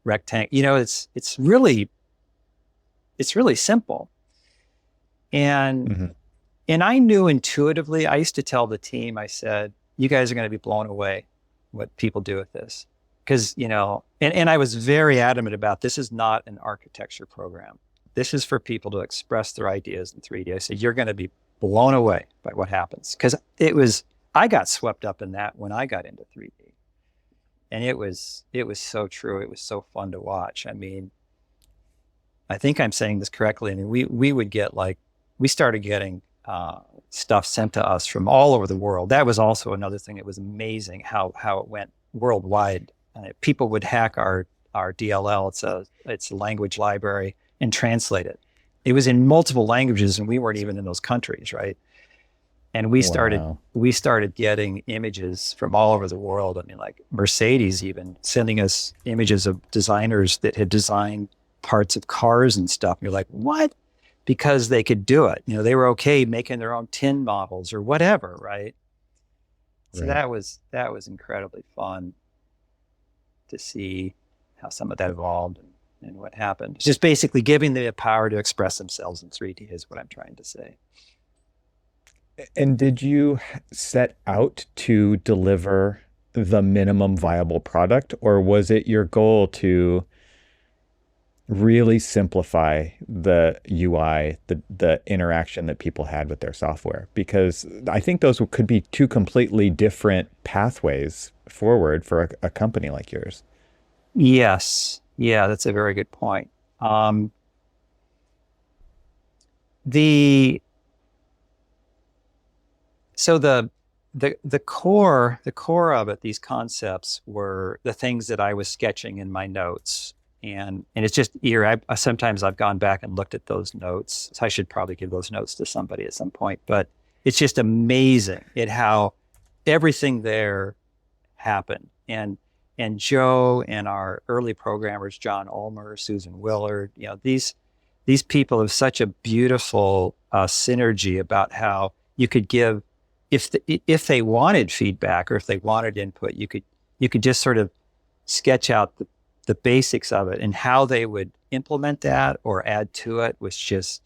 rectangle. It's really simple. And I knew intuitively, I used to tell the team, I said, you guys are going to be blown away what people do with this. Because, and I was very adamant about, this is not an architecture program. This is for people to express their ideas in 3D. I said, you're going to be blown away by what happens. Because I got swept up in that when I got into 3D. And it was so true. It was so fun to watch. I mean, I think I'm saying this correctly. I mean, we would get we started getting stuff sent to us from all over the world. That was also another thing. It was amazing how it went worldwide. People would hack our DLL. It's a language library, and translate it. It was in multiple languages, and we weren't even in those countries, right? And we started getting images from all over the world. I mean, like Mercedes even sending us images of designers that had designed parts of cars and stuff. And you're like, what? Because they could do it. They were okay making their own tin models or whatever, right? So that was incredibly fun to see how some of that evolved and what happened. It's just basically giving them the power to express themselves in 3D is what I'm trying to say. And did you set out to deliver the minimum viable product, or was it your goal to really simplify the UI, the interaction that people had with their software, because I think those could be two completely different pathways forward for a company like yours. Yes. Yeah, that's a very good point. The so the core of it, these concepts were the things that I was sketching in my notes. And it's just here. Sometimes I've gone back and looked at those notes. So I should probably give those notes to somebody at some point. But it's just amazing at how everything there happened. And Joe and our early programmers, John Ulmer, Susan Willard, these people have such a beautiful synergy about how you could give, if they wanted feedback or if they wanted input, you could just sort of sketch out the basics of it, and how they would implement that or add to it was just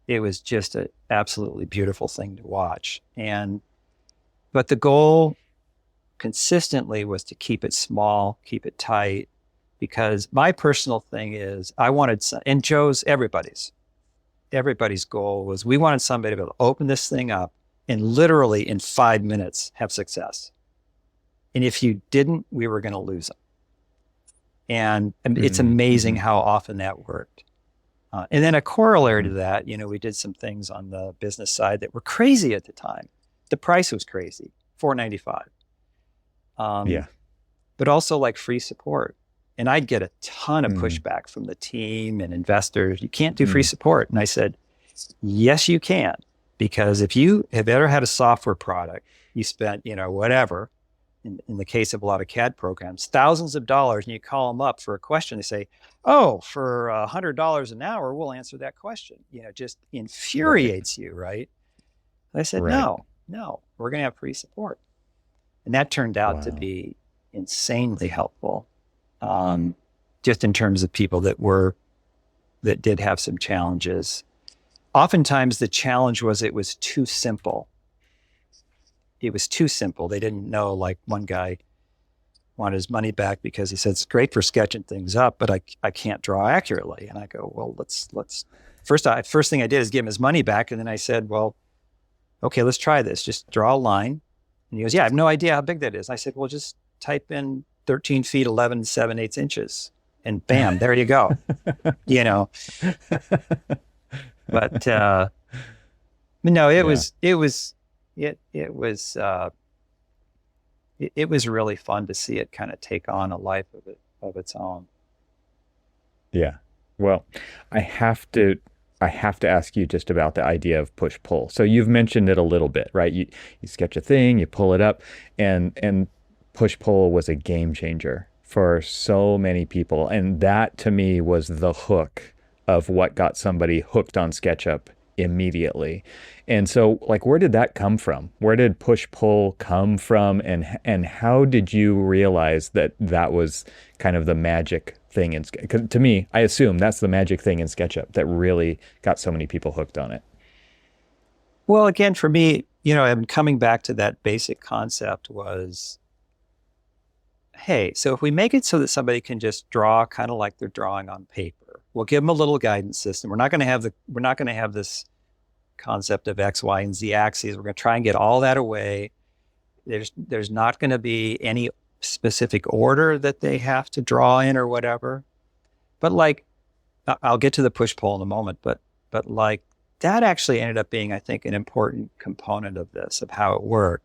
an absolutely beautiful thing to watch. But the goal consistently was to keep it small, keep it tight, because my personal thing is I wanted and Joe's, everybody's goal was, we wanted somebody to be able to open this thing up and literally in 5 minutes have success. And if you didn't, we were going to lose them. And it's amazing how often that worked. And then a corollary to that, we did some things on the business side that were crazy at the time. The price was crazy, $4.95. But also like free support. And I'd get a ton of pushback from the team and investors. You can't do free support. And I said, yes, you can. Because if you have ever had a software product, you spent, whatever, in the case of a lot of CAD programs, thousands of dollars, and you call them up for a question, they say, oh, for $100 an hour, we'll answer that question. Just infuriates you, right? I said, no, we're going to have free support. And that turned out to be insanely helpful, just in terms of people that did have some challenges. Oftentimes the challenge was it was too simple. They didn't know, like one guy wanted his money back because he said, it's great for sketching things up, but I can't draw accurately. And I go, well, let's first thing I did is give him his money back. And then I said, well, okay, let's try this. Just draw a line. And he goes, yeah, I have no idea how big that is. I said, well, just type in 13 feet, 11, 7/8 inches. And bam, there you go. But no, it was really fun to see it kind of take on a life of its own. Yeah. Well, I have to ask you just about the idea of push-pull. So you've mentioned it a little bit, right? You sketch a thing, you pull it up, and push-pull was a game changer for so many people. And that to me was the hook of what got somebody hooked on SketchUp immediately. And so, like, where did that come from? Where did push-pull come from? And how did you realize that was kind of the magic thing in SketchUp? Because to me, I assume that's the magic thing in SketchUp that really got so many people hooked on it. Well, again, for me, I'm coming back to that basic concept was, hey, so if we make it so that somebody can just draw kind of like they're drawing on paper, we'll give them a little guidance system. We're not going to have this concept of X, Y, and Z axes. We're going to try and get all that away. There's not going to be any specific order that they have to draw in or whatever. But like, I'll get to the push-pull in a moment, but like that actually ended up being, I think, an important component of this, of how it worked.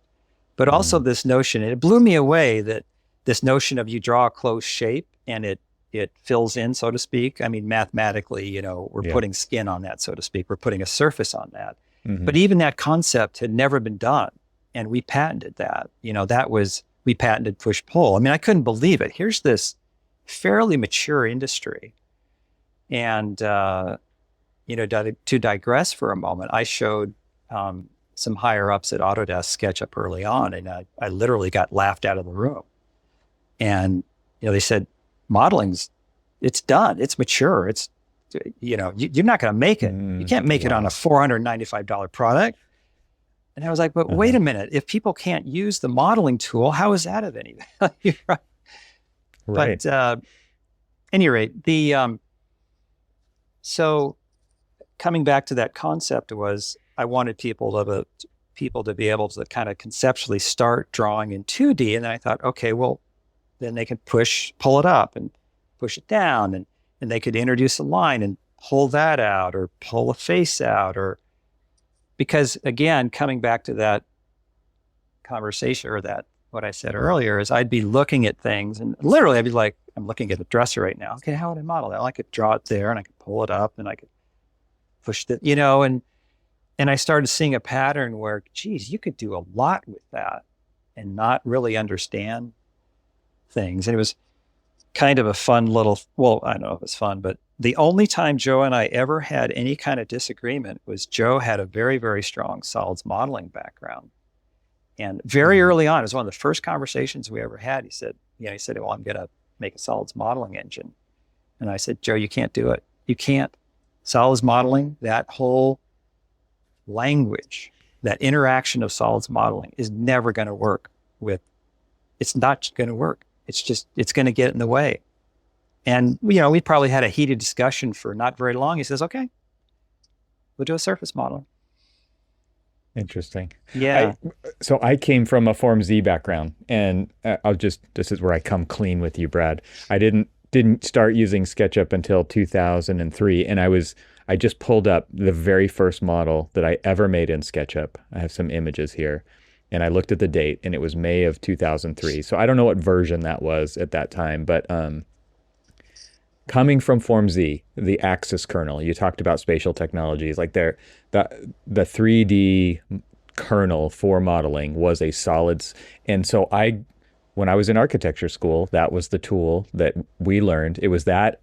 But also this notion, it blew me away, that this notion of you draw a closed shape and it fills in, so to speak. I mean, mathematically, we're putting skin on that, so to speak. We're putting a surface on that. But even that concept had never been done. And we patented that. We patented push-pull. I mean, I couldn't believe it. Here's this fairly mature industry. And, to digress for a moment, I showed some higher ups at Autodesk SketchUp early on, and I literally got laughed out of the room. And, they said, it's done. It's mature. You're not going to make it. You can't make it on a $495 product. And I was like, but wait a minute. If people can't use the modeling tool, how is that of any value? Right. But at any rate, So coming back to that concept was I wanted people to be able to kind of conceptually start drawing in 2D. And then I thought, okay, well, then they can pull it up and push it down, and they could introduce a line and pull that out or pull a face out, or because again, coming back to that conversation or that what I said earlier is I'd be looking at things and literally I'd be like, I'm looking at a dresser right now. Okay, how would I model that? Well, I could draw it there and I could pull it up and I could push it, and I started seeing a pattern where, geez, you could do a lot with that and not really understand things. And it was kind of a fun little, well, I don't know if it was fun, but the only time Joe and I ever had any kind of disagreement was Joe had a very, very strong solids modeling background. And very early on, it was one of the first conversations we ever had. He said, well, I'm going to make a solids modeling engine. And I said, Joe, you can't do it. You can't. Solids modeling, that whole language, that interaction of solids modeling is never going to work it's not going to work. It's going to get in the way. And, we probably had a heated discussion for not very long. He says, okay, we'll do a surface modeling. Interesting. Yeah. So I came from a Form Z background, and this is where I come clean with you, Brad. I didn't start using SketchUp until 2003, and I just pulled up the very first model that I ever made in SketchUp. I have some images here, and I looked at the date, and it was May of 2003. So I don't know what version that was at that time, but coming from Form Z, the Axis kernel, you talked about spatial technologies, like the 3D kernel for modeling was a solids. And so when I was in architecture school, that was the tool that we learned. It was that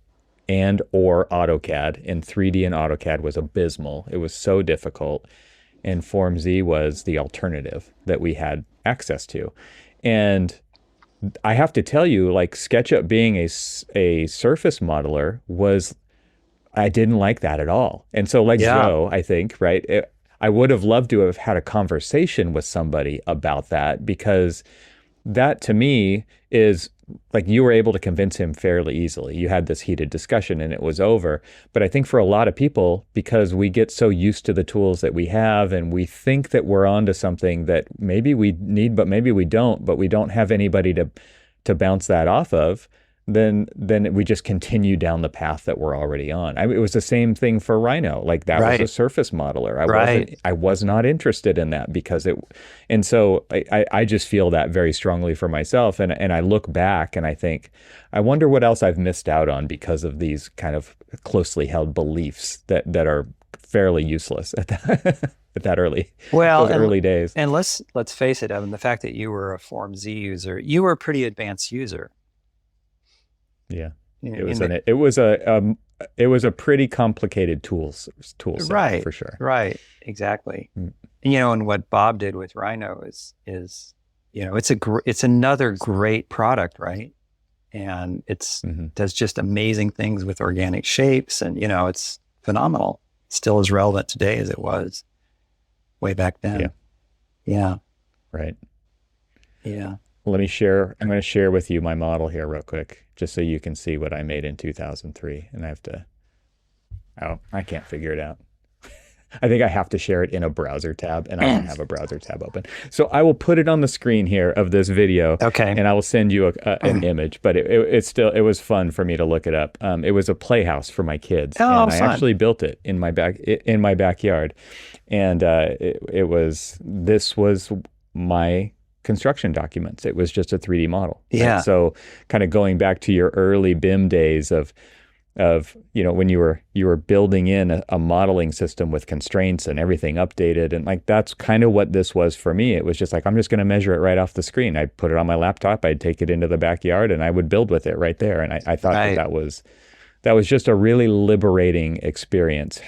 or AutoCAD, and 3D and AutoCAD was abysmal. It was so difficult. And Form Z was the alternative that we had access to. And I have to tell you, like, SketchUp being a surface modeler I didn't like that at all. And so Joe, I think, right, I would have loved to have had a conversation with somebody about that, because that to me is like you were able to convince him fairly easily. You had this heated discussion and it was over. But I think for a lot of people, because we get so used to the tools that we have and we think that we're onto something that maybe we need, but maybe we don't, but we don't have anybody to bounce that off of, then we just continue down the path that we're already on. It was the same thing for Rhino. Like that was a surface modeler. I was not interested in that and so I just feel that very strongly for myself. And I look back and I think, I wonder what else I've missed out on because of these kind of closely held beliefs that are fairly useless at that early days. And let's face it, Evan, the fact that you were a Form Z user, you were a pretty advanced user. Yeah, it was a pretty complicated tool set, right? For sure, right, exactly. And what Bob did with Rhino is it's another great product, right? And it's does just amazing things with organic shapes, and it's phenomenal. Still as relevant today as it was way back then. Yeah. Right. Yeah. Let me share. I'm going to share with you my model here real quick, just so you can see what I made in 2003. And I can't figure it out. I think I have to share it in a browser tab, and I don't have a browser tab open. So I will put it on the screen here of this video. Okay. And I will send you an image, but it was fun for me to look it up. It was a playhouse for my kids. Oh, and fun. I actually built it in my backyard. And this was my construction documents. It was just a 3D model. Yeah. Right? So kind of going back to your early BIM days of when you were building in a modeling system with constraints and everything updated, and like that's kind of what this was for me. It was just like, I'm just going to measure it right off the screen. I'd put it on my laptop, I'd take it into the backyard, and I would build with it right there. And I thought that was just a really liberating experience.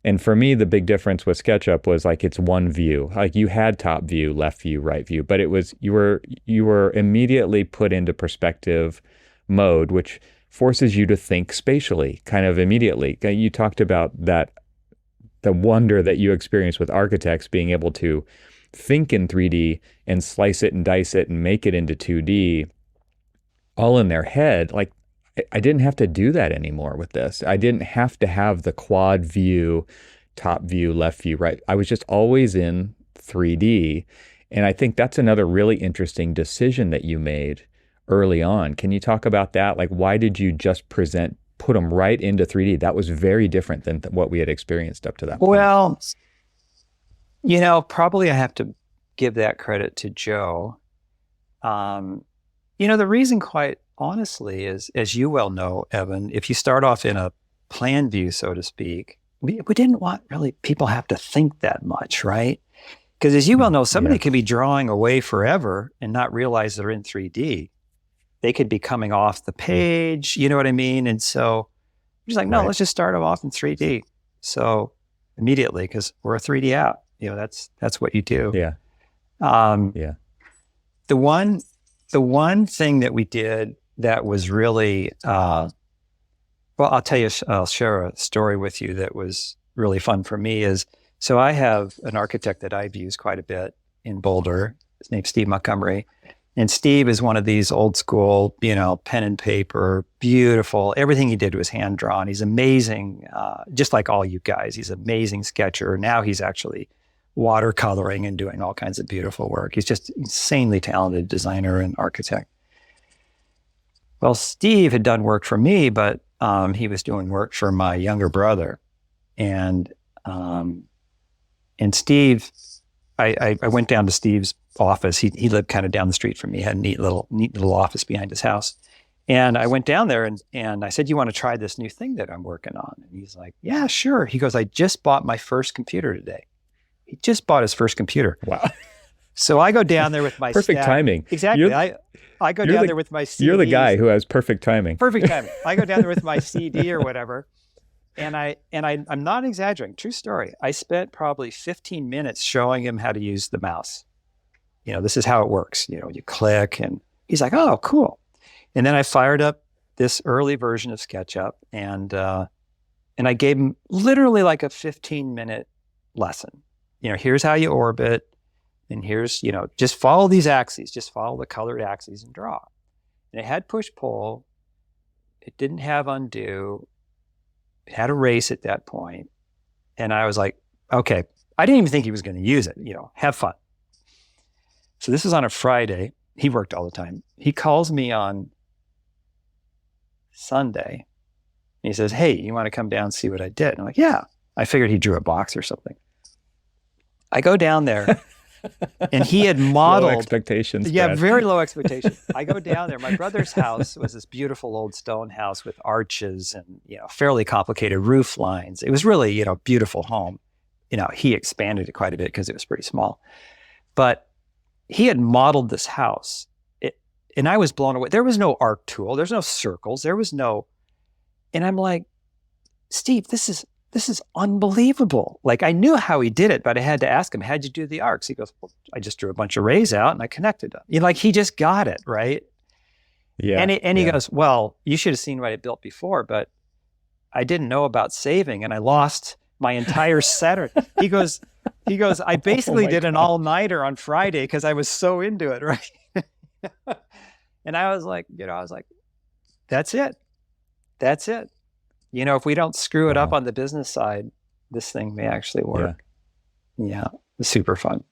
And for me, the big difference with SketchUp was like it's one view. Like you had top view, left view, right view, but it was you were immediately put into perspective mode, which forces you to think spatially kind of immediately. You talked about the wonder that you experience with architects being able to think in 3D and slice it and dice it and make it into 2D all in their head. Like I didn't have to do that anymore with this. I didn't have to have the quad view, top view, left view, right. I was just always in 3D. And I think that's another really interesting decision that you made early on. Can you talk about that? Like, why did you just put them right into 3D? That was very different than what we had experienced up to that point. Well, probably I have to give that credit to Joe. The reason, quite honestly, is, as you well know, Evan, if you start off in a plan view, so to speak, we didn't want really people have to think that much, right? Because as you well know, somebody can be drawing away forever and not realize they're in 3D. They could be coming off the page, you know what I mean? And so we're just like, no, let's just start them off in 3D. So immediately, because we're a 3D app, that's what you do. Yeah. The one thing that we did that was really, I'll share a story with you that was really fun for me is, so I have an architect that I've used quite a bit in Boulder. His name's Steve Montgomery. And Steve is one of these old school, pen and paper, beautiful. Everything he did was hand drawn. He's amazing, just like all you guys. He's an amazing sketcher. Now he's actually watercoloring and doing all kinds of beautiful work. He's just insanely talented designer and architect. Well, Steve had done work for me, but he was doing work for my younger brother. And Steve, I went down to Steve's office. He lived kind of down the street from me. He had a neat little office behind his house. And I went down there and I said, you want to try this new thing that I'm working on? And he's like, yeah, sure. He goes, I just bought my first computer today. He just bought his first computer. Wow. So I go down there with my perfect timing. Exactly. I go down there with my CD. You're the guy who has perfect timing. Perfect timing. I go down there with my CD or whatever. And I'm not exaggerating. True story. I spent probably 15 minutes showing him how to use the mouse. This is how it works. You click, and he's like, oh, cool. And then I fired up this early version of SketchUp, and I gave him literally like a 15-minute lesson. Here's how you orbit, and here's, just follow these axes, just follow the colored axes and draw. And it had push-pull. It didn't have undo. It had erase at that point. And I was like, okay, I didn't even think he was going to use it, have fun. So this was on a Friday. He worked all the time. He calls me on Sunday. And he says, hey, you want to come down and see what I did? And I'm like, yeah. I figured he drew a box or something. I go down there and he had modeled. Low expectations. Yeah, Brad. very low expectations. I go down there. My brother's house was this beautiful old stone house with arches and, fairly complicated roof lines. It was really, beautiful home. He expanded it quite a bit because it was pretty small. But he had modeled this house. And I was blown away. There was no arc tool. There's no circles. There was no, and I'm like, Steve, this is unbelievable. Like, I knew how he did it, but I had to ask him, how'd you do the arcs? He goes, well, I just drew a bunch of rays out and I connected them. He just got it, right? Yeah. And he goes, well, you should have seen what I built before, but I didn't know about saving and I lost my entire Saturday. He goes, I basically did an all-nighter on Friday because I was so into it, right? And I was like, that's it. That's it. If we don't screw it up on the business side, this thing may actually work. Yeah, it's super fun.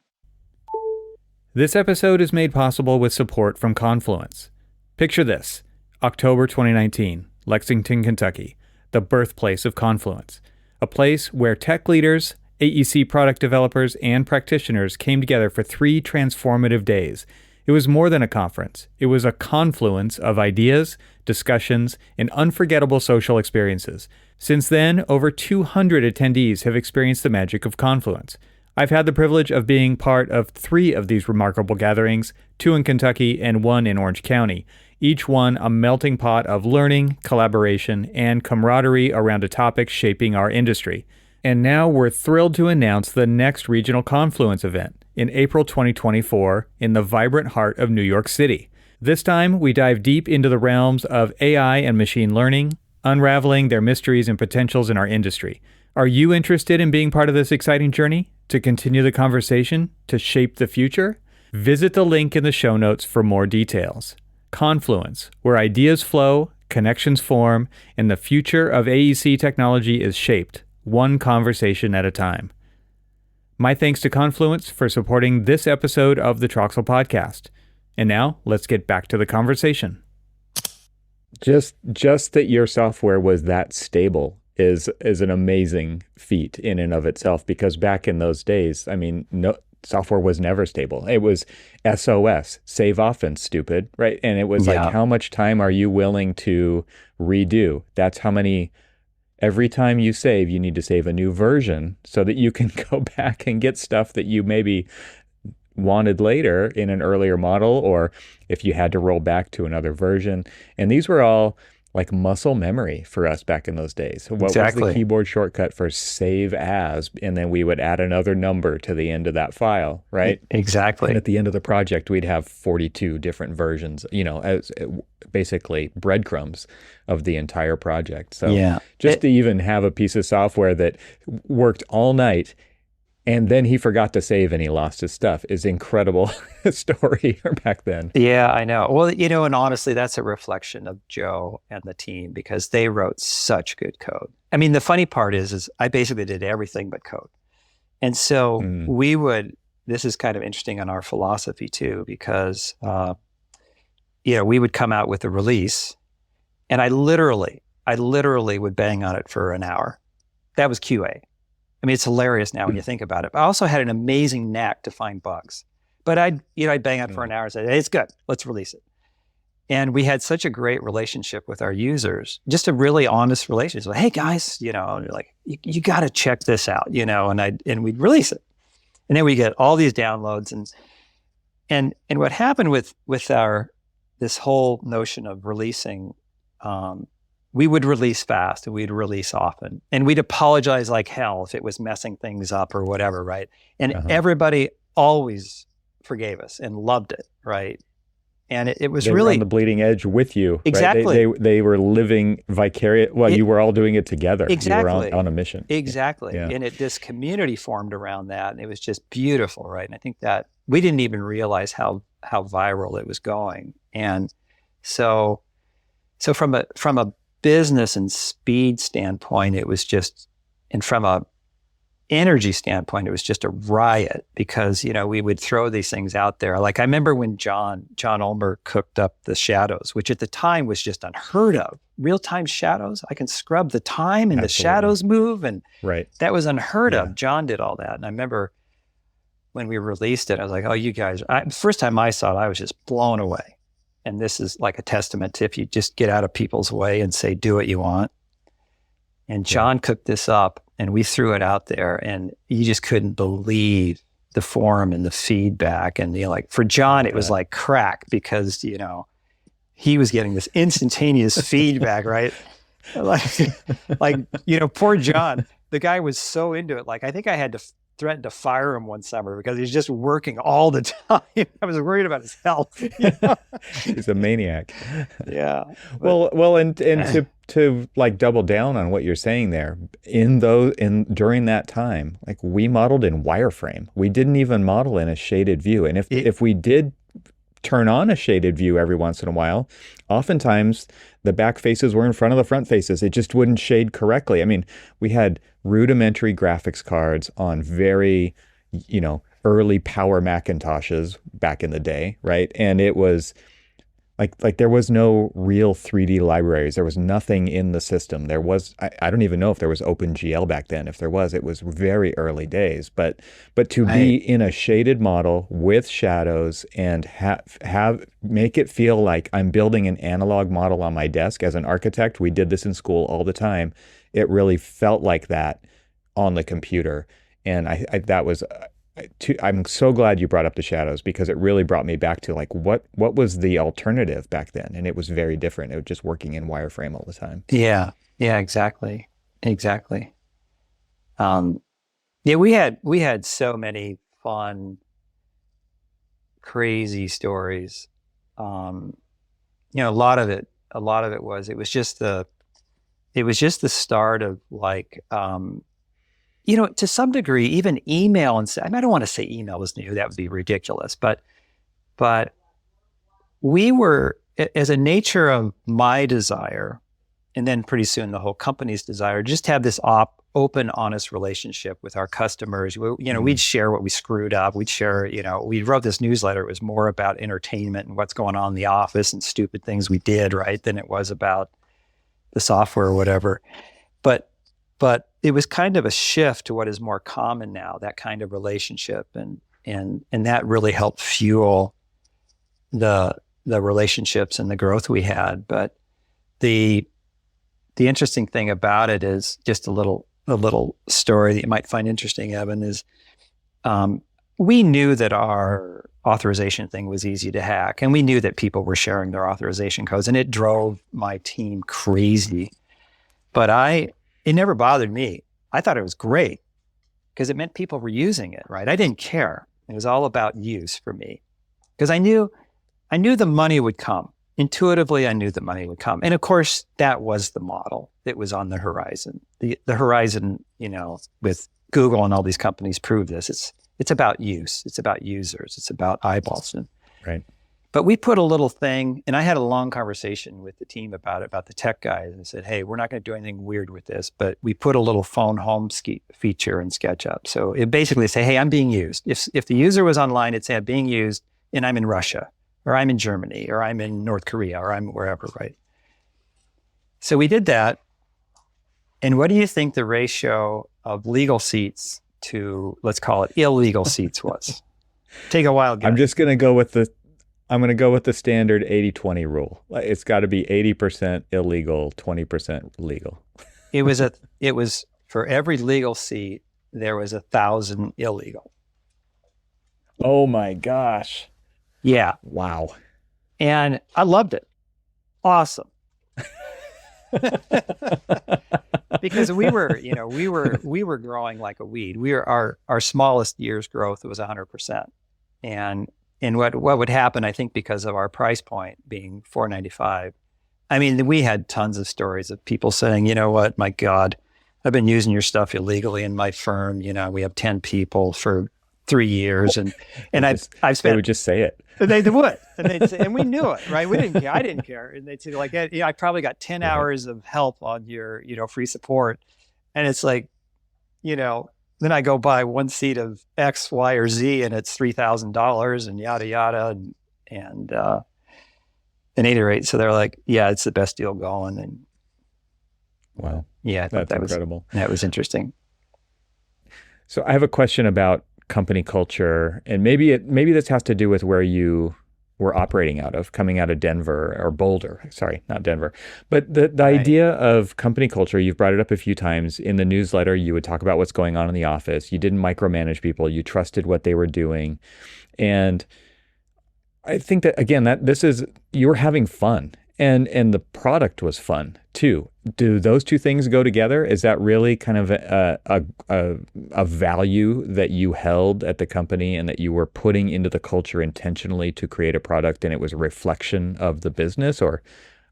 This episode is made possible with support from Confluence. Picture this: October 2019, Lexington, Kentucky, the birthplace of Confluence, a place where tech leaders, AEC product developers, and practitioners came together for 3 transformative days. It was more than a conference. It was a confluence of ideas, discussions, and unforgettable social experiences. Since then, over 200 attendees have experienced the magic of Confluence. I've had the privilege of being part of 3 of these remarkable gatherings, 2 in Kentucky and 1 in Orange County, each one a melting pot of learning, collaboration, and camaraderie around a topic shaping our industry. And now we're thrilled to announce the next regional Confluence event in April 2024 in the vibrant heart of New York City. This time, we dive deep into the realms of AI and machine learning, unraveling their mysteries and potentials in our industry. Are you interested in being part of this exciting journey? To continue the conversation? To shape the future? Visit the link in the show notes for more details. Confluence, where ideas flow, connections form, and the future of AEC technology is shaped, one conversation at a time. My thanks to Confluence for supporting this episode of the Troxel Podcast. And now, let's get back to the conversation. Just that your software was that stable is an amazing feat in and of itself, because back in those days, I mean, no software was never stable. It was SOS, save often, stupid, right? And it was like, how much time are you willing to redo? That's how many. Every time you save, you need to save a new version so that you can go back and get stuff that you maybe wanted later in an earlier model, or if you had to roll back to another version. And these were all like muscle memory for us back in those days. What was the keyboard shortcut for save as? And then we would add another number to the end of that file, right? Exactly. And at the end of the project, we'd have 42 different versions, as basically breadcrumbs of the entire project. So to even have a piece of software that worked all night and then he forgot to save and he lost his stuff is incredible story back then. Yeah, I know. Well, and honestly, that's a reflection of Joe and the team, because they wrote such good code. I mean, the funny part is I basically did everything but code. And so this is kind of interesting on our philosophy too, because, we would come out with a release and I literally would bang on it for an hour. That was QA. I mean, it's hilarious now when you think about it. But I also had an amazing knack to find bugs. But I'd bang on for an hour and say, hey, it's good, let's release it. And we had such a great relationship with our users, just a really honest relationship. Like, hey guys, like you got to check this out, and we'd release it. And then we get all these downloads, and what happened with this whole notion of releasing, we would release fast and we'd release often, and we'd apologize like hell if it was messing things up or whatever, right? And everybody always forgave us and loved it, right? And it was they really were on the bleeding edge with you. Exactly. Right? They were living vicarious. Well, you were all doing it together. Exactly. You were on a mission. Exactly. Yeah. And this community formed around that, and it was just beautiful, right? And I think that we didn't even realize how viral it was going. And so from a business and speed standpoint, it was just, and from a energy standpoint, it was just a riot, because, we would throw these things out there. Like I remember when John Ulmer cooked up the shadows, which at the time was just unheard of. Real-time shadows. I can scrub the time and the shadows move. And that was unheard of. John did all that. And I remember when we released it, I was like, oh, you guys, first time I saw it, I was just blown away. And this is like a testament to if you just get out of people's way and say, do what you want. And John cooked this up and we threw it out there, and you just couldn't believe the forum and the feedback. And like for John, it was like crack, because, he was getting this instantaneous feedback, right? Like, poor John, the guy was so into it. Like, I think I had to threaten to fire him one summer because he's just working all the time. I was worried about his health. He's a maniac. Yeah. Well, and to like double down on what you're saying there, during that time, like we modeled in wireframe. We didn't even model in a shaded view. And if we did turn on a shaded view every once in a while, oftentimes the back faces were in front of the front faces. It just wouldn't shade correctly. I mean, we had rudimentary graphics cards on very, early Power Macintoshes back in the day, right? And it was like there was no real 3D libraries. There was nothing in the system. There was, I don't even know if there was OpenGL back then. If there was, it was very early days. But to be in a shaded model with shadows and make it feel like I'm building an analog model on my desk as an architect. We did this in school all the time. It really felt like that on the computer. And I'm so glad you brought up the shadows, because it really brought me back to like what was the alternative back then, and it was very different. It was just working in wireframe all the time. Yeah, exactly. We had so many fun, crazy stories. A lot of it was just the start of like. To some degree, even email, and I don't want to say email was new. That would be ridiculous. But we were, as a nature of my desire, and then pretty soon the whole company's desire, just have this open, honest relationship with our customers. We'd share what we screwed up. We'd share, we wrote this newsletter. It was more about entertainment and what's going on in the office and stupid things we did, right, than it was about the software or whatever. But it was kind of a shift to what is more common now, that kind of relationship. And that really helped fuel the relationships and the growth we had. But the interesting thing about it is just a little story that you might find interesting, Evan, is we knew that our authorization thing was easy to hack, and we knew that people were sharing their authorization codes, and it drove my team crazy. But it never bothered me. I thought it was great because it meant people were using it, right? I didn't care. It was all about use for me because I knew the money would come. Intuitively, I knew the money would come. And of course, that was the model that was on the horizon. The horizon, with Google and all these companies proved this. It's about use. It's about users. It's about eyeballs. Right. But we put a little thing, and I had a long conversation with the team about the tech guys. And I said, hey, we're not going to do anything weird with this, but we put a little phone home feature in SketchUp. So it basically say, hey, I'm being used. If the user was online, it'd say I'm being used and I'm in Russia, or I'm in Germany, or I'm in North Korea, or I'm wherever, right? So we did that. And what do you think the ratio of legal seats to, let's call it, illegal seats was? Take a wild guess. I'm going to go with the standard 80-20 rule. It's got to be 80% illegal, 20% legal. It was for every legal seat, there was 1,000 illegal. Oh my gosh. Yeah. Wow. And I loved it. Awesome. Because we were growing like a weed. Our smallest year's growth was 100%. And what would happen, I think, because of our price point being $4.95, I mean, we had tons of stories of people saying, you know what, my God, I've been using your stuff illegally in my firm. We have 10 people for 3 years, and I've spent. They would just say it. They would, and they'd say, and we knew it, right? We didn't care. I didn't care, and they'd say, like, I probably got 10 hours of help on your, free support, and it's like, then I go buy one seat of X, Y, or Z, and it's $3,000, and yada yada, and at any rate, so they're like, yeah, it's the best deal going, and wow, yeah, I thought that's incredible. That was interesting. So I have a question about company culture, and maybe this has to do with where you were operating out of, coming out of Denver or Boulder. Sorry, not Denver. But the Right. idea of company culture, you've brought it up a few times. In the newsletter, you would talk about what's going on in the office. You didn't micromanage people. You trusted what they were doing. And I think that, again, you were having fun. And the product was fun too. Do those two things go together? Is that really kind of a value that you held at the company and that you were putting into the culture intentionally to create a product, and it was a reflection of the business, or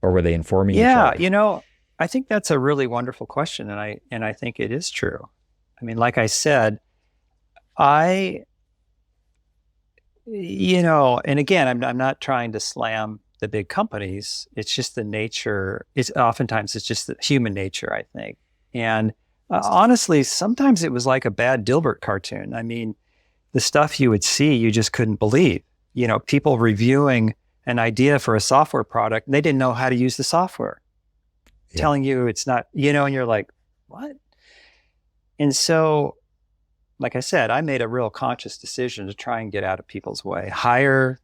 were they informing each other? Yeah, I think that's a really wonderful question, and I think it is true. I mean, like I said, and again, I'm not trying to slam the big companies. It's just the nature. It's just the human nature, I think. And honestly, sometimes it was like a bad Dilbert cartoon. I mean, the stuff you would see, you just couldn't believe. People reviewing an idea for a software product, and they didn't know how to use the software. Yeah. Telling you it's not, and you're like, what? And so, like I said, I made a real conscious decision to try and get out of people's way. Hire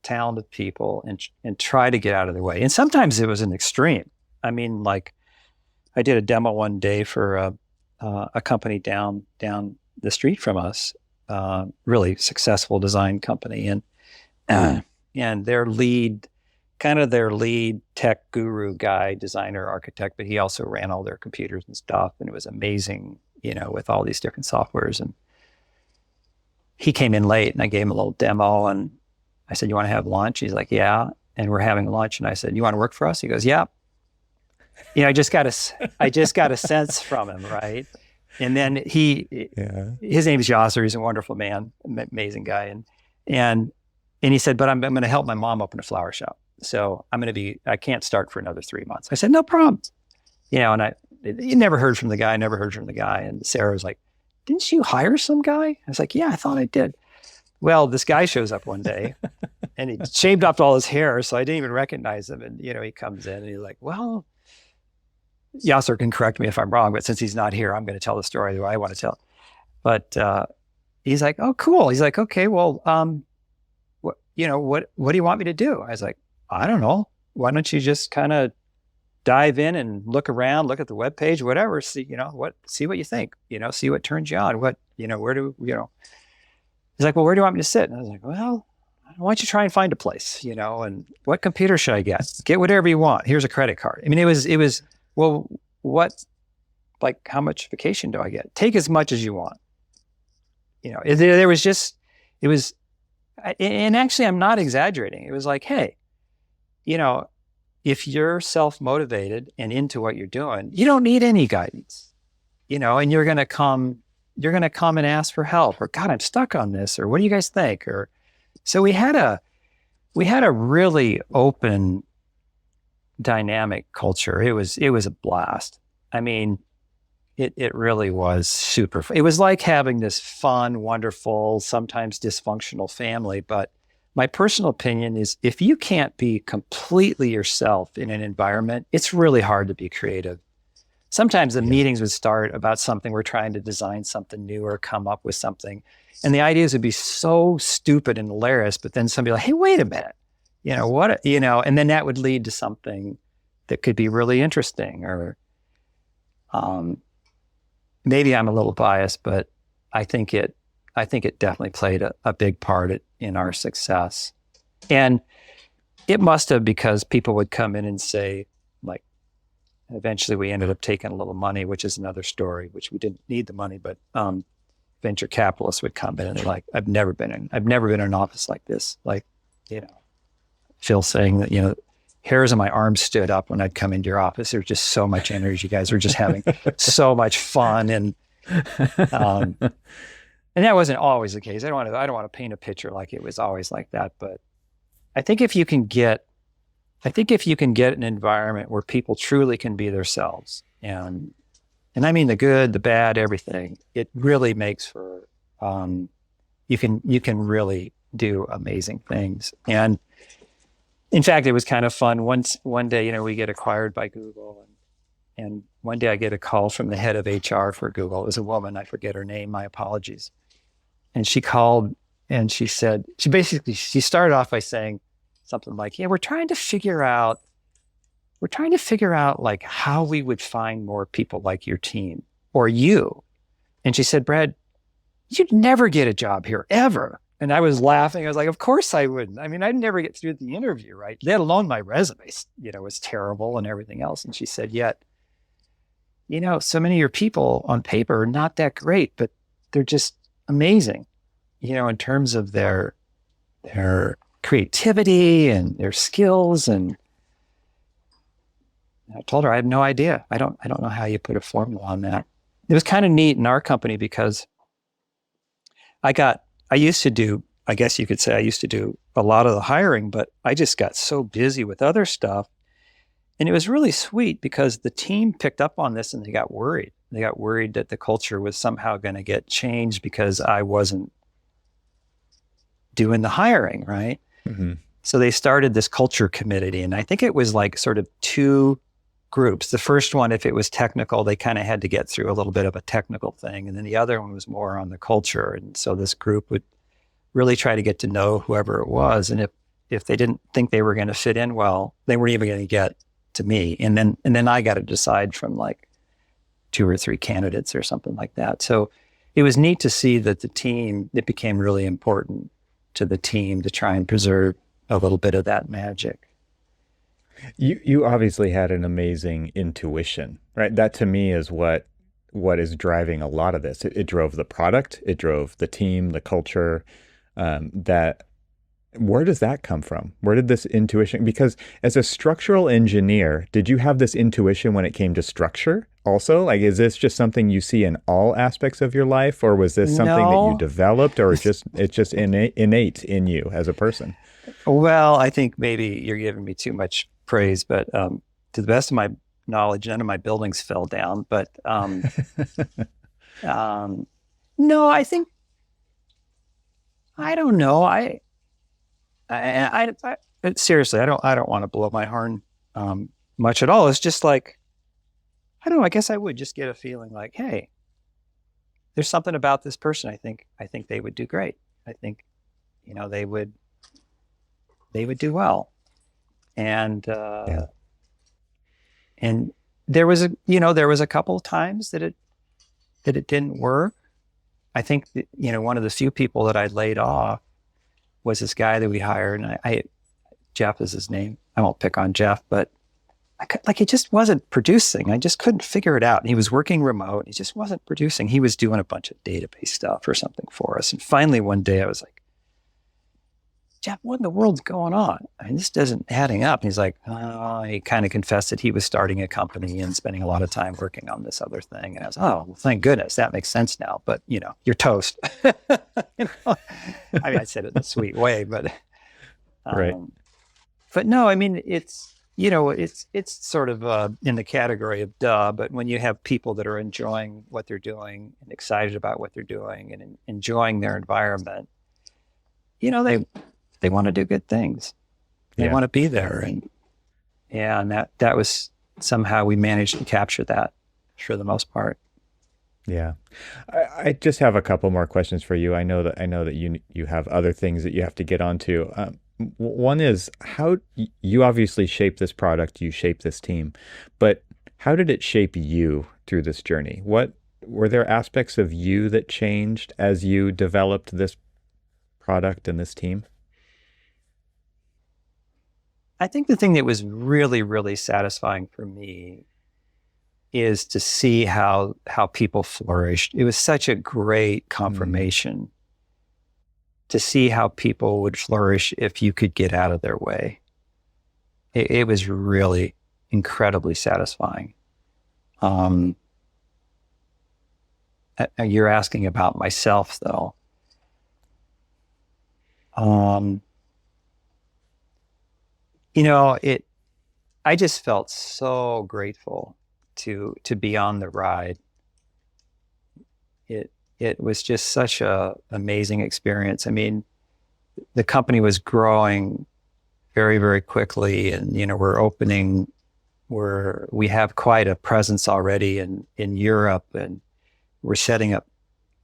talented people and try to get out of their way. And sometimes it was an extreme. I mean, like, I did a demo one day for a company down the street from us, really successful design company, and their lead tech guru guy, designer, architect, but he also ran all their computers and stuff, and it was amazing, with all these different softwares. And he came in late, and I gave him a little demo, and I said, you want to have lunch? He's like, yeah. And we're having lunch. And I said, you want to work for us? He goes, yeah. I just got a sense from him, right? And then his name is Yasser. He's a wonderful man, amazing guy. And And he said, but I'm going to help my mom open a flower shop. So I can't start for another 3 months. I said, no problem. And you never heard from the guy, And Sarah was like, didn't you hire some guy? I was like, yeah, I thought I did. Well, this guy shows up one day and he shaved off all his hair. So I didn't even recognize him. And, he comes in and he's like, well, Yasser can correct me if I'm wrong, but since he's not here, I'm going to tell the story the way I want to tell. But he's like, oh, cool. He's like, okay, well, what do you want me to do? I was like, I don't know. Why don't you just kind of dive in and look around, look at the webpage, whatever, see what you think, see what turns you on, he's like, well, where do you want me to sit? And I was like, well, why don't you try and find a place, and what computer should I get? Get whatever you want. Here's a credit card. I mean, it was, well, how much vacation do I get? Take as much as you want. There was just, it was, and actually I'm not exaggerating. It was like, hey, if you're self-motivated and into what you're doing, you don't need any guidance, and you're going to come and ask for help, or God, I'm stuck on this, or what do you guys think? So we had a really open, dynamic culture. It was a blast. I mean, it really was super fun. It was like having this fun, wonderful, sometimes dysfunctional family. But my personal opinion is if you can't be completely yourself in an environment, it's really hard to be creative. Sometimes the meetings would start about something, we're trying to design something new or come up with something. And the ideas would be so stupid and hilarious, but then somebody like, hey, wait a minute, and then that would lead to something that could be really interesting. Or maybe I'm a little biased, but I think it definitely played a big part in our success. And it must have, because people would come in and say, like, eventually we ended up taking a little money, which is another story, which we didn't need the money, but venture capitalists would come in and they're like, I've never been in an office like this. Like, Phil saying that, hairs on my arms stood up when I'd come into your office. There was just so much energy. You guys were just having so much fun. And that wasn't always the case. I don't want to paint a picture like it was always like that. But I think if you can get an environment where people truly can be themselves, and I mean the good, the bad, everything, it really makes for, you can really do amazing things. And in fact, it was kind of fun. One day, we get acquired by Google, and one day I get a call from the head of HR for Google. It was a woman. I forget her name. My apologies. And she called and she said, she started off by saying something like, yeah, we're trying to figure out like how we would find more people like your team or you. And she said, Brad, you'd never get a job here ever. And I was laughing. I was like, of course I wouldn't. I mean, I'd never get through the interview, right? Let alone my resume, was terrible and everything else. And she said, yet, so many of your people on paper are not that great, but they're just amazing, in terms of their creativity and their skills. And I told her, I have no idea. I don't know how you put a formula on that. It was kind of neat in our company because I used to do a lot of the hiring, but I just got so busy with other stuff. And it was really sweet because the team picked up on this and they got worried. They got worried that the culture was somehow going to get changed because I wasn't doing the hiring, right? Mm-hmm. So they started this culture committee. And I think it was like sort of two groups. The first one, if it was technical, they kind of had to get through a little bit of a technical thing. And then the other one was more on the culture. And so this group would really try to get to know whoever it was. And if they didn't think they were going to fit in well, they weren't even going to get to me. And then I got to decide from like 2 or 3 candidates or something like that. So it was neat to see that it became really important to the team to try and preserve a little bit of that magic. You obviously had an amazing intuition, right? That to me is what is driving a lot of this. It drove the product, it drove the team, the culture. Where does that come from? Where did this intuition? Because as a structural engineer, did you have this intuition when it came to structure, also? Like, is this just something you see in all aspects of your life, or was this something that you No. developed, or just it's just innate in you as a person? Well, I think maybe you're giving me too much praise, but to the best of my knowledge, none of my buildings fell down. But um, no, I think I don't know. Seriously, I don't want to blow my horn much at all. It's just like I don't know. I guess I would just get a feeling like, hey, there's something about this person. I think they would do great. I think, they would do well. And Yeah. and there was a couple of times that it didn't work. I think that, one of the few people that I laid off was this guy that we hired, and Jeff is his name. I won't pick on Jeff, but he just wasn't producing. I just couldn't figure it out. And he was working remote. He just wasn't producing. He was doing a bunch of database stuff or something for us. And finally, one day I was like, Jeff, what in the world's going on? I mean, this doesn't adding up. And he's like, oh, he kind of confessed that he was starting a company and spending a lot of time working on this other thing. And I was, oh, well, thank goodness, that makes sense now. But you're toast. I mean, I said it in a sweet way, but Right. but no, I mean, it's sort of in the category of duh. But when you have people that are enjoying what they're doing and excited about what they're doing and enjoying their environment, they want to do good things. They Yeah. want to be there, and that was somehow we managed to capture that for the most part. Yeah. I just have a couple more questions for you. I know that you have other things that you have to get onto. One is how you obviously shape this product, you shape this team, but how did it shape you through this journey? What were there aspects of you that changed as you developed this product and this team? I think the thing that was really, really satisfying for me is to see how people flourished. It was such a great Mm, confirmation to see how people would flourish if you could get out of their way. It was really incredibly satisfying. Um, you're asking about myself, though. Um, it. I just felt so grateful to be on the ride. It was just such a amazing experience. I mean, the company was growing very, very quickly, and we have quite a presence already in Europe, and we're setting up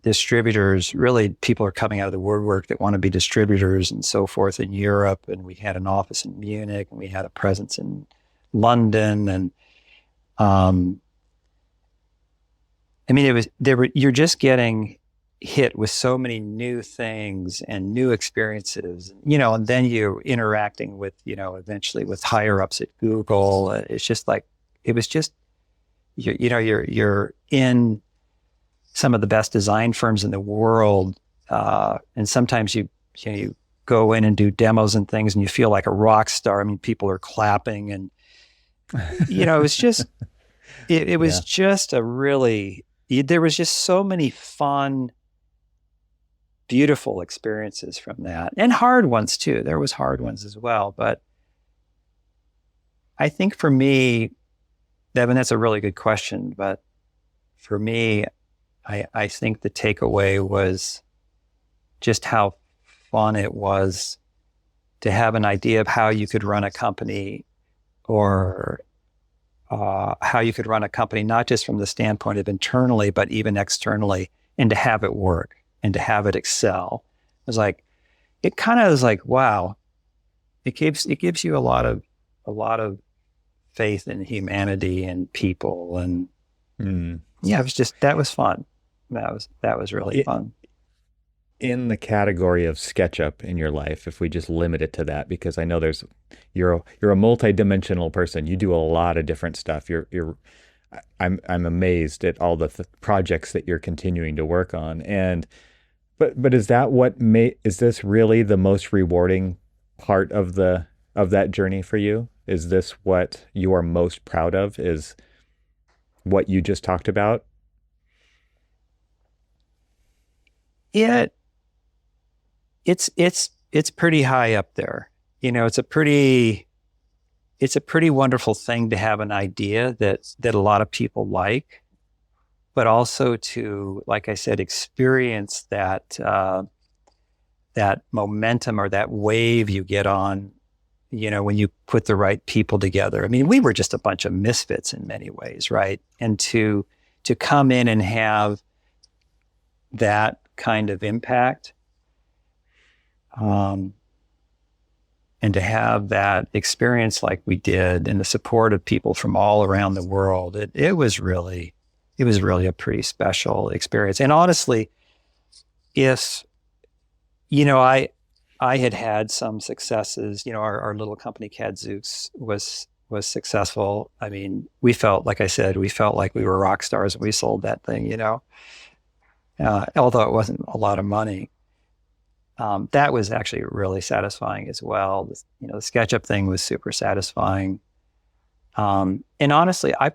distributors. Really, people are coming out of the woodwork that want to be distributors and so forth in Europe. And we had an office in Munich, and we had a presence in London, and um, I mean, you're just getting hit with so many new things and new experiences, and then you're interacting with, eventually with higher ups at Google. It's just like, it was just, you're in some of the best design firms in the world. And sometimes you go in and do demos and things and you feel like a rock star. I mean, people are clapping and, it was just, it was yeah. just there was just so many fun, beautiful experiences from that, and hard ones too. There was hard ones as well. But I think for me, Devin, that's a really good question. But for me, I think the takeaway was just how fun it was to have an idea of how you could run a company, or how you could run a company, not just from the standpoint of internally, but even externally, and to have it work and to have it excel. It kind of was like, wow, it gives you a lot of faith in humanity and people. And Mm. yeah, that was fun. That was really fun. In the category of SketchUp in your life, if we just limit it to that, because I know you're a multi-dimensional person. You do a lot of different stuff. I'm amazed at all the projects that you're continuing to work on. And but is this really the most rewarding part of that journey for you? Is this what you are most proud of? Is what you just talked about? It's pretty high up there. It's a pretty wonderful thing to have an idea that a lot of people like, but also to, like I said, experience that momentum or that wave you get on, when you put the right people together. I mean, we were just a bunch of misfits in many ways, right? And to come in and have that kind of impact, and to have that experience like we did, and the support of people from all around the world, it was really a pretty special experience. And honestly, if, I had some successes, our little company Kadzooks was successful. I mean, we felt like we were rock stars when we sold that thing, although it wasn't a lot of money. That was actually really satisfying as well. The SketchUp thing was super satisfying. And honestly, I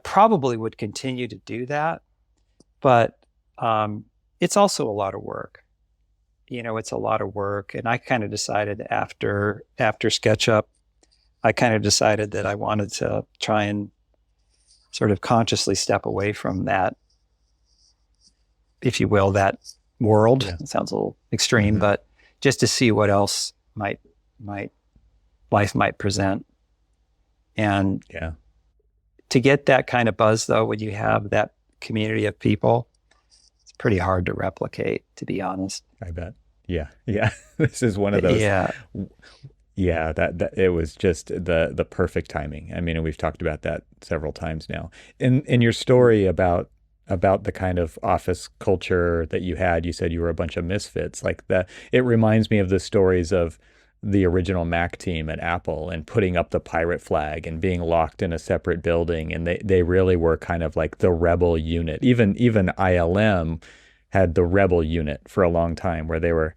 probably would continue to do that, but it's also a lot of work. It's a lot of work. And I kind of decided after SketchUp, that I wanted to try and sort of consciously step away from that, if you will, that world. Yeah. It sounds a little extreme, but just to see what else life might present. And to get that kind of buzz, though, when you have that community of people, it's pretty hard to replicate, to be honest. I bet. Yeah. This is one of those. Yeah, that it was just the perfect timing. I mean, we've talked about that several times now. In your story about the kind of office culture that you had, you said you were a bunch of misfits. Like that, it reminds me of the stories of the original Mac team at Apple and putting up the pirate flag and being locked in a separate building. And they really were kind of like the rebel unit. Even ILM had the rebel unit for a long time, where they're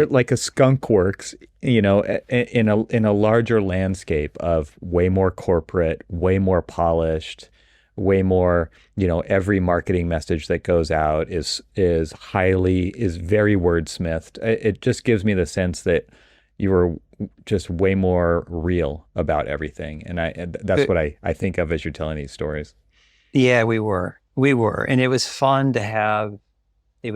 like a skunk works, in a larger landscape of way more corporate, way more polished, way more, every marketing message that goes out is very wordsmithed. It just gives me the sense that you were just way more real about everything. And that's what I think of as you're telling these stories. Yeah, we were. And it was fun to have, I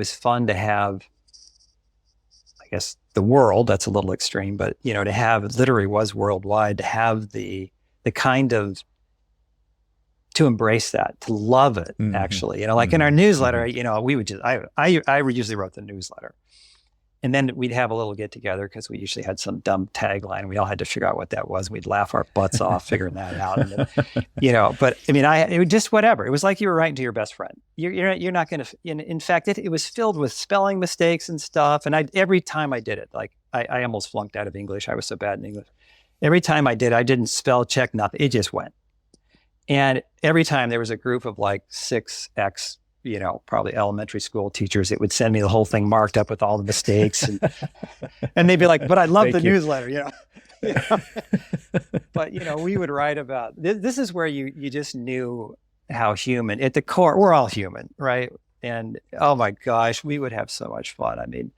guess, the world, that's a little extreme, but, to have, it literally was worldwide, to have the kind of, to embrace that, to love it, actually, like in our newsletter, we would just, I usually wrote the newsletter, and then we'd have a little get together because we usually had some dumb tagline. We all had to figure out what that was. We'd laugh our butts off figuring that out. And then, but I mean, it was just whatever. It was like you were writing to your best friend. You're not going to, in fact, it was filled with spelling mistakes and stuff. And every time I did it, like I almost flunked out of English. I was so bad in English. Every time I didn't spell check nothing. It just went. And every time there was a group of like 6X, probably elementary school teachers, it would send me the whole thing marked up with all the mistakes. And they'd be like, but I love the newsletter, But, we would write about, this is where you just knew how human, at the core, we're all human, right? And oh my gosh, we would have so much fun. I mean,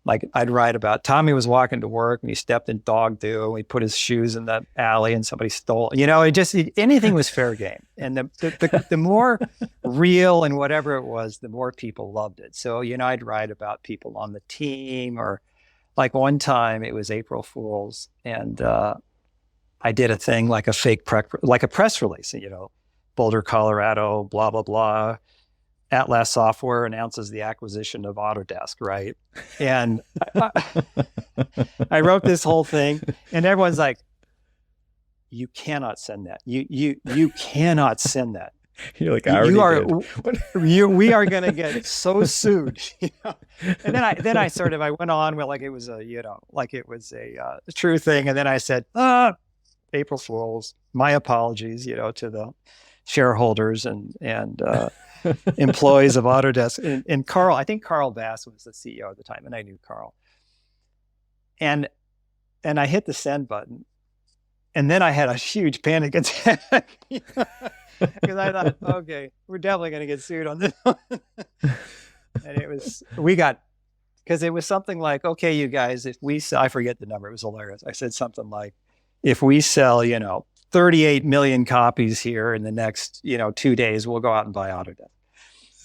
like I'd write about Tommy was walking to work and he stepped in dog do and we put his shoes in the alley and somebody stole, anything was fair game. And the more real and whatever it was, the more people loved it. So, I'd write about people on the team, or like one time it was April Fool's, and I did a thing like like a press release, Boulder, Colorado, blah, blah, blah. Atlas Software announces the acquisition of Autodesk, right? And I wrote this whole thing, and everyone's like, "You cannot send that. You cannot send that. You're like, I already did. We are going to get so sued." And then I went on with like it was a true thing, and then I said, April Fools, my apologies, to the shareholders and employees of Autodesk, and Carl. I think Carl Bass was the CEO at the time, and I knew Carl. And I hit the send button, And then I had a huge panic attack because I thought, okay, we're definitely going to get sued on this one. And because it was something like, okay, you guys, if we sell, I forget the number, it was hilarious. I said something like, if we sell, 38 million copies here in the next, 2 days, we'll go out and buy Autodesk.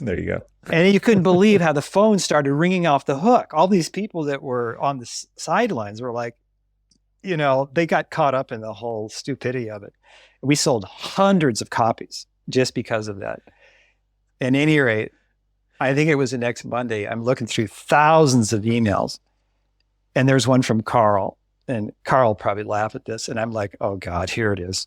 There you go. And you couldn't believe how the phone started ringing off the hook. All these people that were on the sidelines were like, they got caught up in the whole stupidity of it. We sold hundreds of copies just because of that. At any rate, I think it was the next Monday, I'm looking through thousands of emails, and there's one from Carl, and Carl will probably laugh at this. And I'm like, oh God, here it is.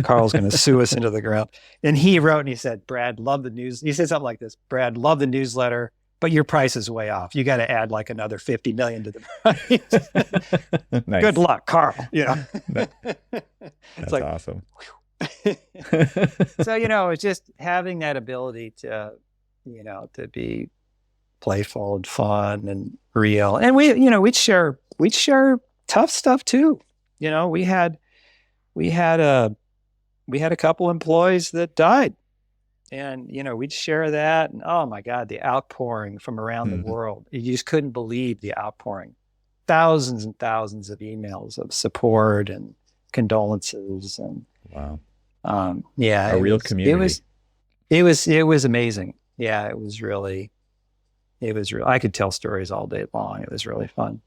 Carl's going to sue us into the ground. And he wrote and he said, Brad, love the news. He said something like this, Brad, love the newsletter, but your price is way off. You got to add like another 50 million to the price. Nice. Good luck, Carl. That's like, awesome. So, it's just having that ability to, to be playful and fun and real. And we'd share tough stuff too. We had a couple employees that died, and we'd share that, and oh my God, the outpouring from around the world. You just couldn't believe the outpouring. Thousands and thousands of emails of support and condolences, and wow. A real community. It was amazing. Yeah, it was real. I could tell stories all day long. It was really fun.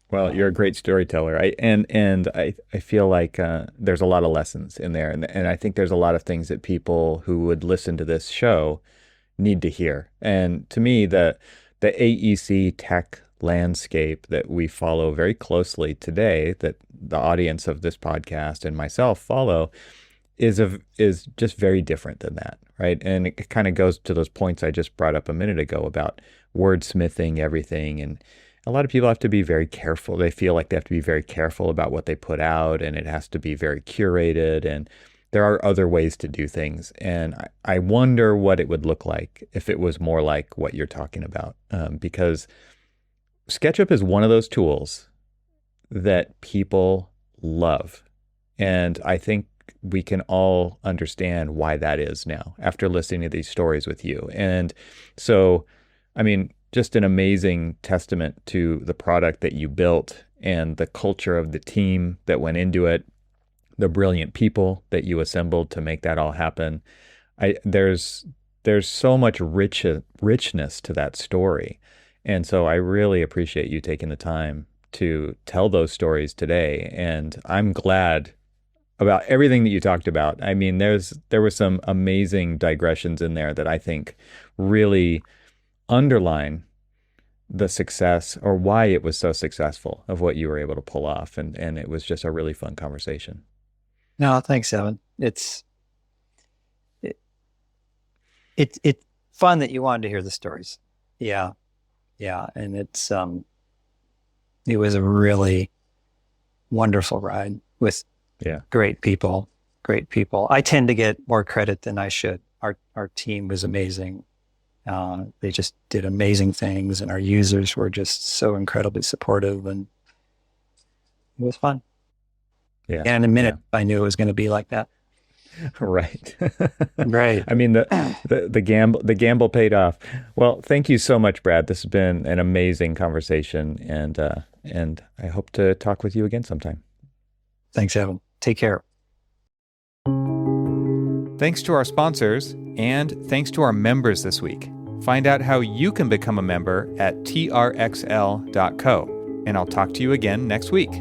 Well, you're a great storyteller. I feel like there's a lot of lessons in there, and I think there's a lot of things that people who would listen to this show need to hear. And to me, the AEC tech landscape that we follow very closely today, that the audience of this podcast and myself follow, is just very different than that, right? And it kind of goes to those points I just brought up a minute ago about wordsmithing everything. And a lot of people have to be very careful. They feel like they have to be very careful about what they put out, and it has to be very curated. And there are other ways to do things. And I wonder what it would look like if it was more like what you're talking about, because SketchUp is one of those tools that people love. And I think we can all understand why that is now after listening to these stories with you. And so, I mean, just an amazing testament to the product that you built and the culture of the team that went into it, the brilliant people that you assembled to make that all happen. There's so much richness to that story. And so I really appreciate you taking the time to tell those stories today. And I'm glad about everything that you talked about. I mean, there were some amazing digressions in there that I think really underline the success, or why it was so successful, of what you were able to pull off. And it was just a really fun conversation. No, thanks, Evan. It's fun that you wanted to hear the stories. Yeah. And it was a really wonderful ride with great people. I tend to get more credit than I should. Our team was amazing. They just did amazing things, and our users were just so incredibly supportive, and it was fun. Yeah. And in a minute, I knew it was going to be like that. Right. Right. I mean, the gamble paid off. Well, thank you so much, Brad. This has been an amazing conversation, and I hope to talk with you again sometime. Thanks, Evan. Take care. Thanks to our sponsors, and thanks to our members this week. Find out how you can become a member at trxl.co, and I'll talk to you again next week.